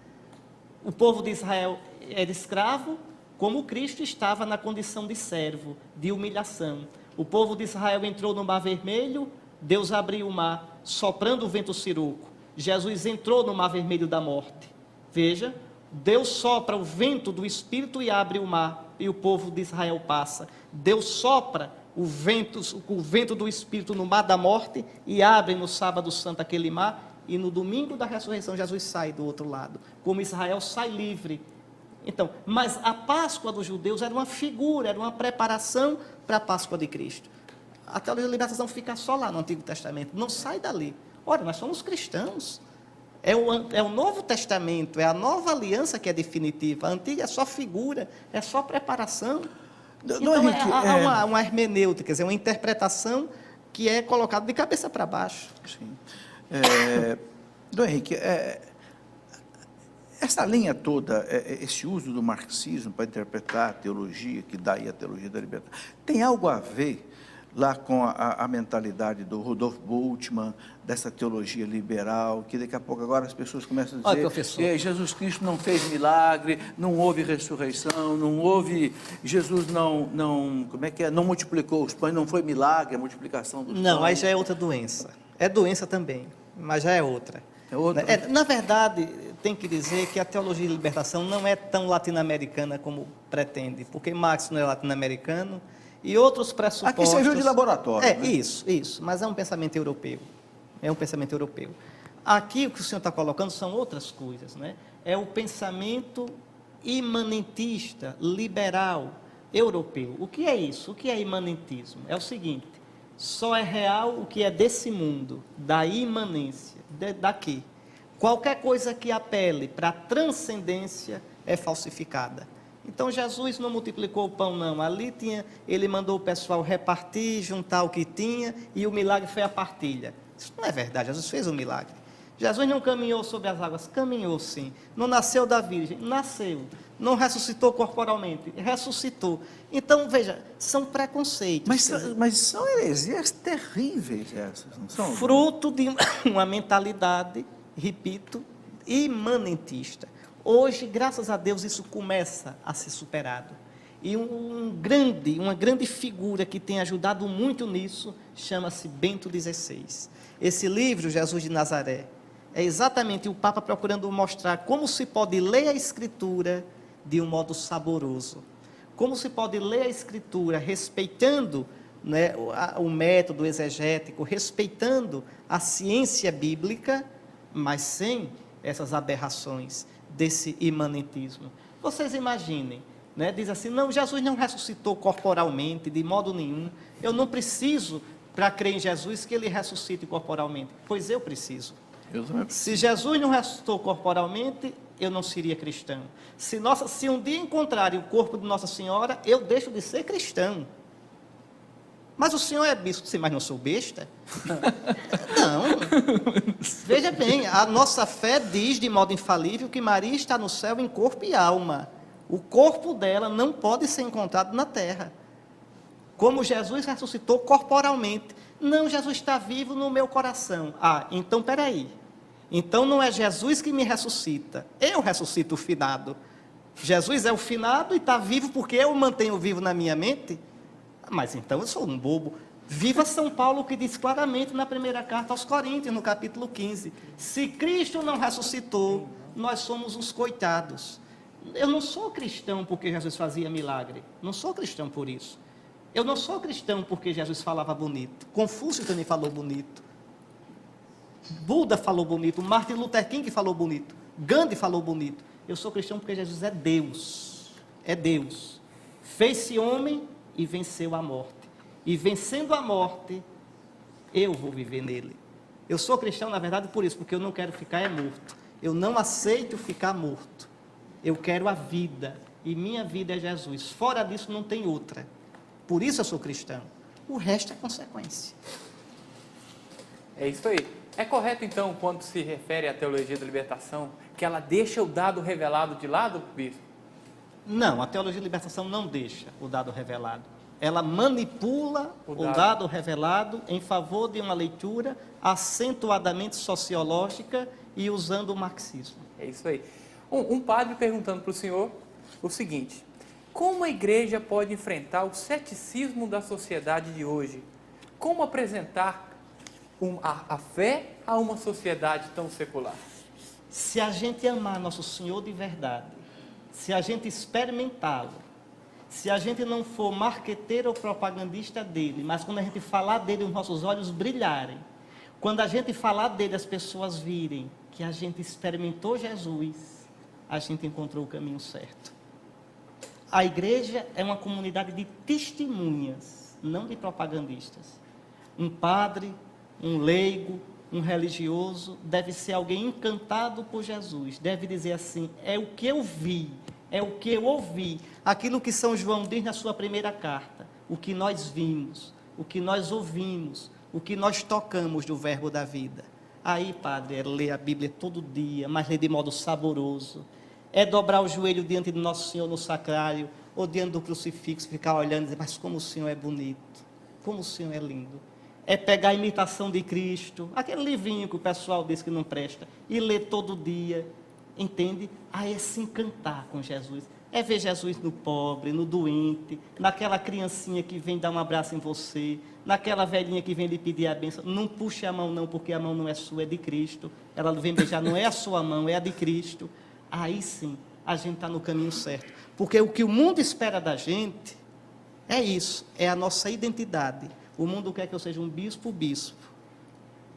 O povo de Israel era escravo, como Cristo estava na condição de servo, de humilhação. O povo de Israel entrou no Mar Vermelho, Deus abriu o mar, soprando o vento siroco. Jesus entrou no Mar Vermelho da morte. Veja, Deus sopra o vento do Espírito e abre o mar, e o povo de Israel passa. Deus sopra o vento do Espírito no mar da morte e abre no sábado santo aquele mar, e no domingo da ressurreição Jesus sai do outro lado, como Israel sai livre. Então, mas a Páscoa dos judeus era uma figura, era uma preparação para a Páscoa de Cristo. A teologia da libertação fica só lá no Antigo Testamento, não sai dali. Ora, nós somos cristãos. É o Novo Testamento, é a nova aliança que é definitiva. A antiga é só figura, é só preparação. Então, há uma hermenêutica, quer dizer, uma interpretação que é colocada de cabeça para baixo. Sim. Dom Henrique, essa linha toda, esse uso do marxismo para interpretar a teologia, que daí a teologia da libertação, tem algo a ver lá com a mentalidade do Rudolf Bultmann, dessa teologia liberal, que daqui a pouco agora as pessoas começam a dizer que Jesus Cristo não fez milagre, não houve ressurreição, não houve, Jesus não multiplicou os pães, não foi milagre a multiplicação dos pães. Não, aí já é outra doença. É doença também, mas já é outra. É outra? Na verdade, tem que dizer que a teologia de libertação não é tão latino-americana como pretende, porque Marx não é latino-americano, e outros pressupostos... Aqui serviu de laboratório. Né? Isso, mas é um pensamento europeu. É um pensamento europeu. Aqui o que o senhor está colocando são outras coisas, né? É o pensamento imanentista, liberal, europeu. O que é isso? O que é imanentismo? É o seguinte, só é real o que é desse mundo, da imanência, daqui. Qualquer coisa que apele para a transcendência é falsificada. Então, Jesus não multiplicou o pão, não. Ali ele mandou o pessoal repartir, juntar o que tinha, e o milagre foi a partilha. Isso não é verdade, Jesus fez um milagre. Jesus não caminhou sobre as águas, caminhou sim. Não nasceu da Virgem, nasceu. Não ressuscitou corporalmente, ressuscitou. Então, veja, são preconceitos. Mas são heresias terríveis essas, não são? Fruto de uma mentalidade, repito, imanentista. Hoje, graças a Deus, isso começa a ser superado. E uma grande figura que tem ajudado muito nisso, chama-se Bento XVI. Esse livro, Jesus de Nazaré, é exatamente o Papa procurando mostrar como se pode ler a Escritura de um modo saboroso. Como se pode ler a Escritura respeitando, né, o método exegético, respeitando a ciência bíblica, mas sem essas aberrações desse imanentismo. Vocês imaginem, né, diz assim, não, Jesus não ressuscitou corporalmente, de modo nenhum. Eu não preciso, para crer em Jesus, que ele ressuscite corporalmente. Pois eu preciso. Se Jesus não ressuscitou corporalmente, eu não seria cristão. Se um dia encontrarem o corpo de Nossa Senhora, eu deixo de ser cristão. Mas o senhor é bispo, sim, mas não sou besta? Não. Veja bem, a nossa fé diz de modo infalível que Maria está no céu em corpo e alma. O corpo dela não pode ser encontrado na terra. Como Jesus ressuscitou corporalmente. Não, Jesus está vivo no meu coração. Ah, então peraí. Então não é Jesus que me ressuscita. Eu ressuscito o finado. Jesus é o finado e está vivo porque eu o mantenho vivo na minha mente? Mas então eu sou um bobo. Viva São Paulo, que diz claramente na primeira carta aos Coríntios, no capítulo 15, se Cristo não ressuscitou, nós somos uns coitados. Eu não sou cristão porque Jesus fazia milagre, não sou cristão por isso. Eu não sou cristão porque Jesus falava bonito, Confúcio também falou bonito, Buda falou bonito, Martin Luther King falou bonito, Gandhi falou bonito. Eu sou cristão porque Jesus é Deus, fez-se homem e venceu a morte, e vencendo a morte, eu vou viver nele. Eu sou cristão, na verdade, por isso, porque eu não quero ficar morto, eu não aceito ficar morto, eu quero a vida, e minha vida é Jesus, fora disso não tem outra, por isso eu sou cristão, o resto é consequência. É isso aí. É correto, então, quando se refere à teologia da libertação, que ela deixa o dado revelado de lado, bispo? Não, a teologia da libertação não deixa o dado revelado. Ela manipula o dado revelado em favor de uma leitura acentuadamente sociológica e usando o marxismo. É isso aí. Um padre perguntando para o senhor o seguinte: como a igreja pode enfrentar o ceticismo da sociedade de hoje? Como apresentar a fé a uma sociedade tão secular? Se a gente amar Nosso Senhor de verdade, se a gente experimentá-lo, se a gente não for marqueteiro ou propagandista dele, mas quando a gente falar dele, os nossos olhos brilharem, quando a gente falar dele, as pessoas virem que a gente experimentou Jesus, a gente encontrou o caminho certo. A igreja é uma comunidade de testemunhas, não de propagandistas. Um padre, um leigo, um religioso deve ser alguém encantado por Jesus, deve dizer assim: é o que eu vi, é o que eu ouvi, aquilo que São João diz na sua primeira carta, o que nós vimos, o que nós ouvimos, o que nós tocamos do verbo da vida. Aí, padre, é ler a Bíblia todo dia, mas ler de modo saboroso, é dobrar o joelho diante de Nosso Senhor no sacrário, ou diante do crucifixo, ficar olhando e dizer: mas como o Senhor é bonito, como o Senhor é lindo. É pegar a imitação de Cristo, aquele livrinho que o pessoal diz que não presta, e ler todo dia, entende? Aí é se encantar com Jesus, é ver Jesus no pobre, no doente, naquela criancinha que vem dar um abraço em você, naquela velhinha que vem lhe pedir a bênção. Não puxe a mão não, porque a mão não é sua, é de Cristo. Ela vem beijar, não é a sua mão, é a de Cristo. Aí sim, a gente está no caminho certo, porque o que o mundo espera da gente é isso, é a nossa identidade. O mundo quer que eu seja um bispo.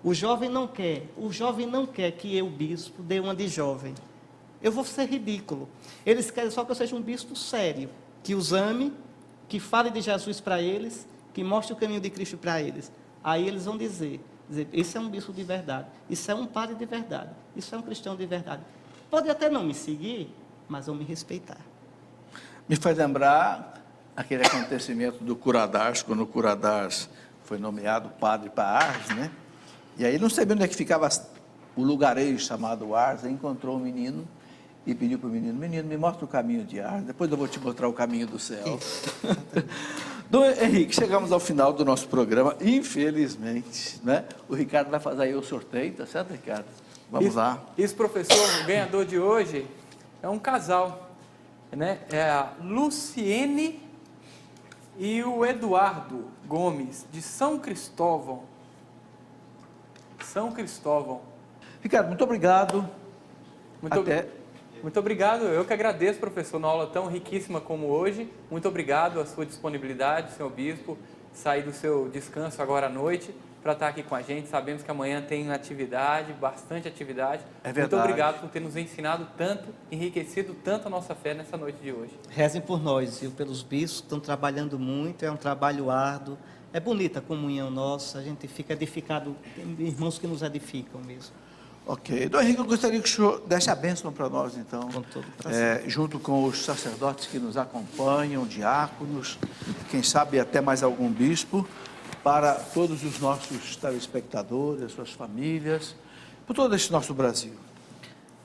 O jovem não quer que eu, bispo, dê uma de jovem. Eu vou ser ridículo. Eles querem só que eu seja um bispo sério, que os ame, que fale de Jesus para eles, que mostre o caminho de Cristo para eles. Aí eles vão dizer, esse é um bispo de verdade, isso é um padre de verdade, isso é um cristão de verdade. Pode até não me seguir, mas vão me respeitar. Me faz lembrar aquele acontecimento do Curadars, quando o Curadars foi nomeado padre para Ars, né? E aí não sabia onde é que ficava o lugarejo chamado Ars, aí encontrou um menino e pediu para o menino: menino, me mostra o caminho de Ars, depois eu vou te mostrar o caminho do céu. Dom Henrique, chegamos ao final do nosso programa, infelizmente, né? O Ricardo vai fazer aí o sorteio, tá certo, Ricardo? Vamos lá. Isso, professor, o ganhador de hoje é um casal, né? É a Luciene e o Eduardo Gomes, de São Cristóvão. São Cristóvão. Ricardo, muito obrigado. Muito obrigado. Eu que agradeço, professor, numa aula tão riquíssima como hoje. Muito obrigado a sua disponibilidade, senhor bispo, sair do seu descanso agora à noite para estar aqui com a gente. Sabemos que amanhã tem atividade, bastante atividade. É verdade. Muito obrigado por ter nos ensinado tanto, enriquecido tanto a nossa fé nessa noite de hoje. Rezem por nós, viu? Pelos bispos, estão trabalhando muito, é um trabalho árduo. É bonita a comunhão nossa, a gente fica edificado, tem irmãos que nos edificam mesmo. Ok. Dom Henrique, eu gostaria que o senhor desse a bênção para nós, então. Com todo prazer. Junto com os sacerdotes que nos acompanham, diáconos, quem sabe até mais algum bispo, para todos os nossos telespectadores, suas famílias, por todo este nosso Brasil.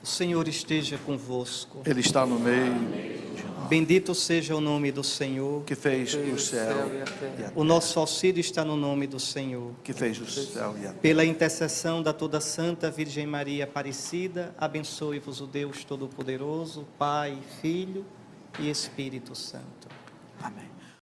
O Senhor esteja convosco. Ele está no meio de nós. Bendito seja o nome do Senhor. Que fez o céu e a terra. e a terra. O nosso auxílio está no nome do Senhor. Que fez o céu e a terra. Pela intercessão da toda Santa Virgem Maria Aparecida, abençoe-vos o Deus Todo-Poderoso, Pai, Filho e Espírito Santo. Amém.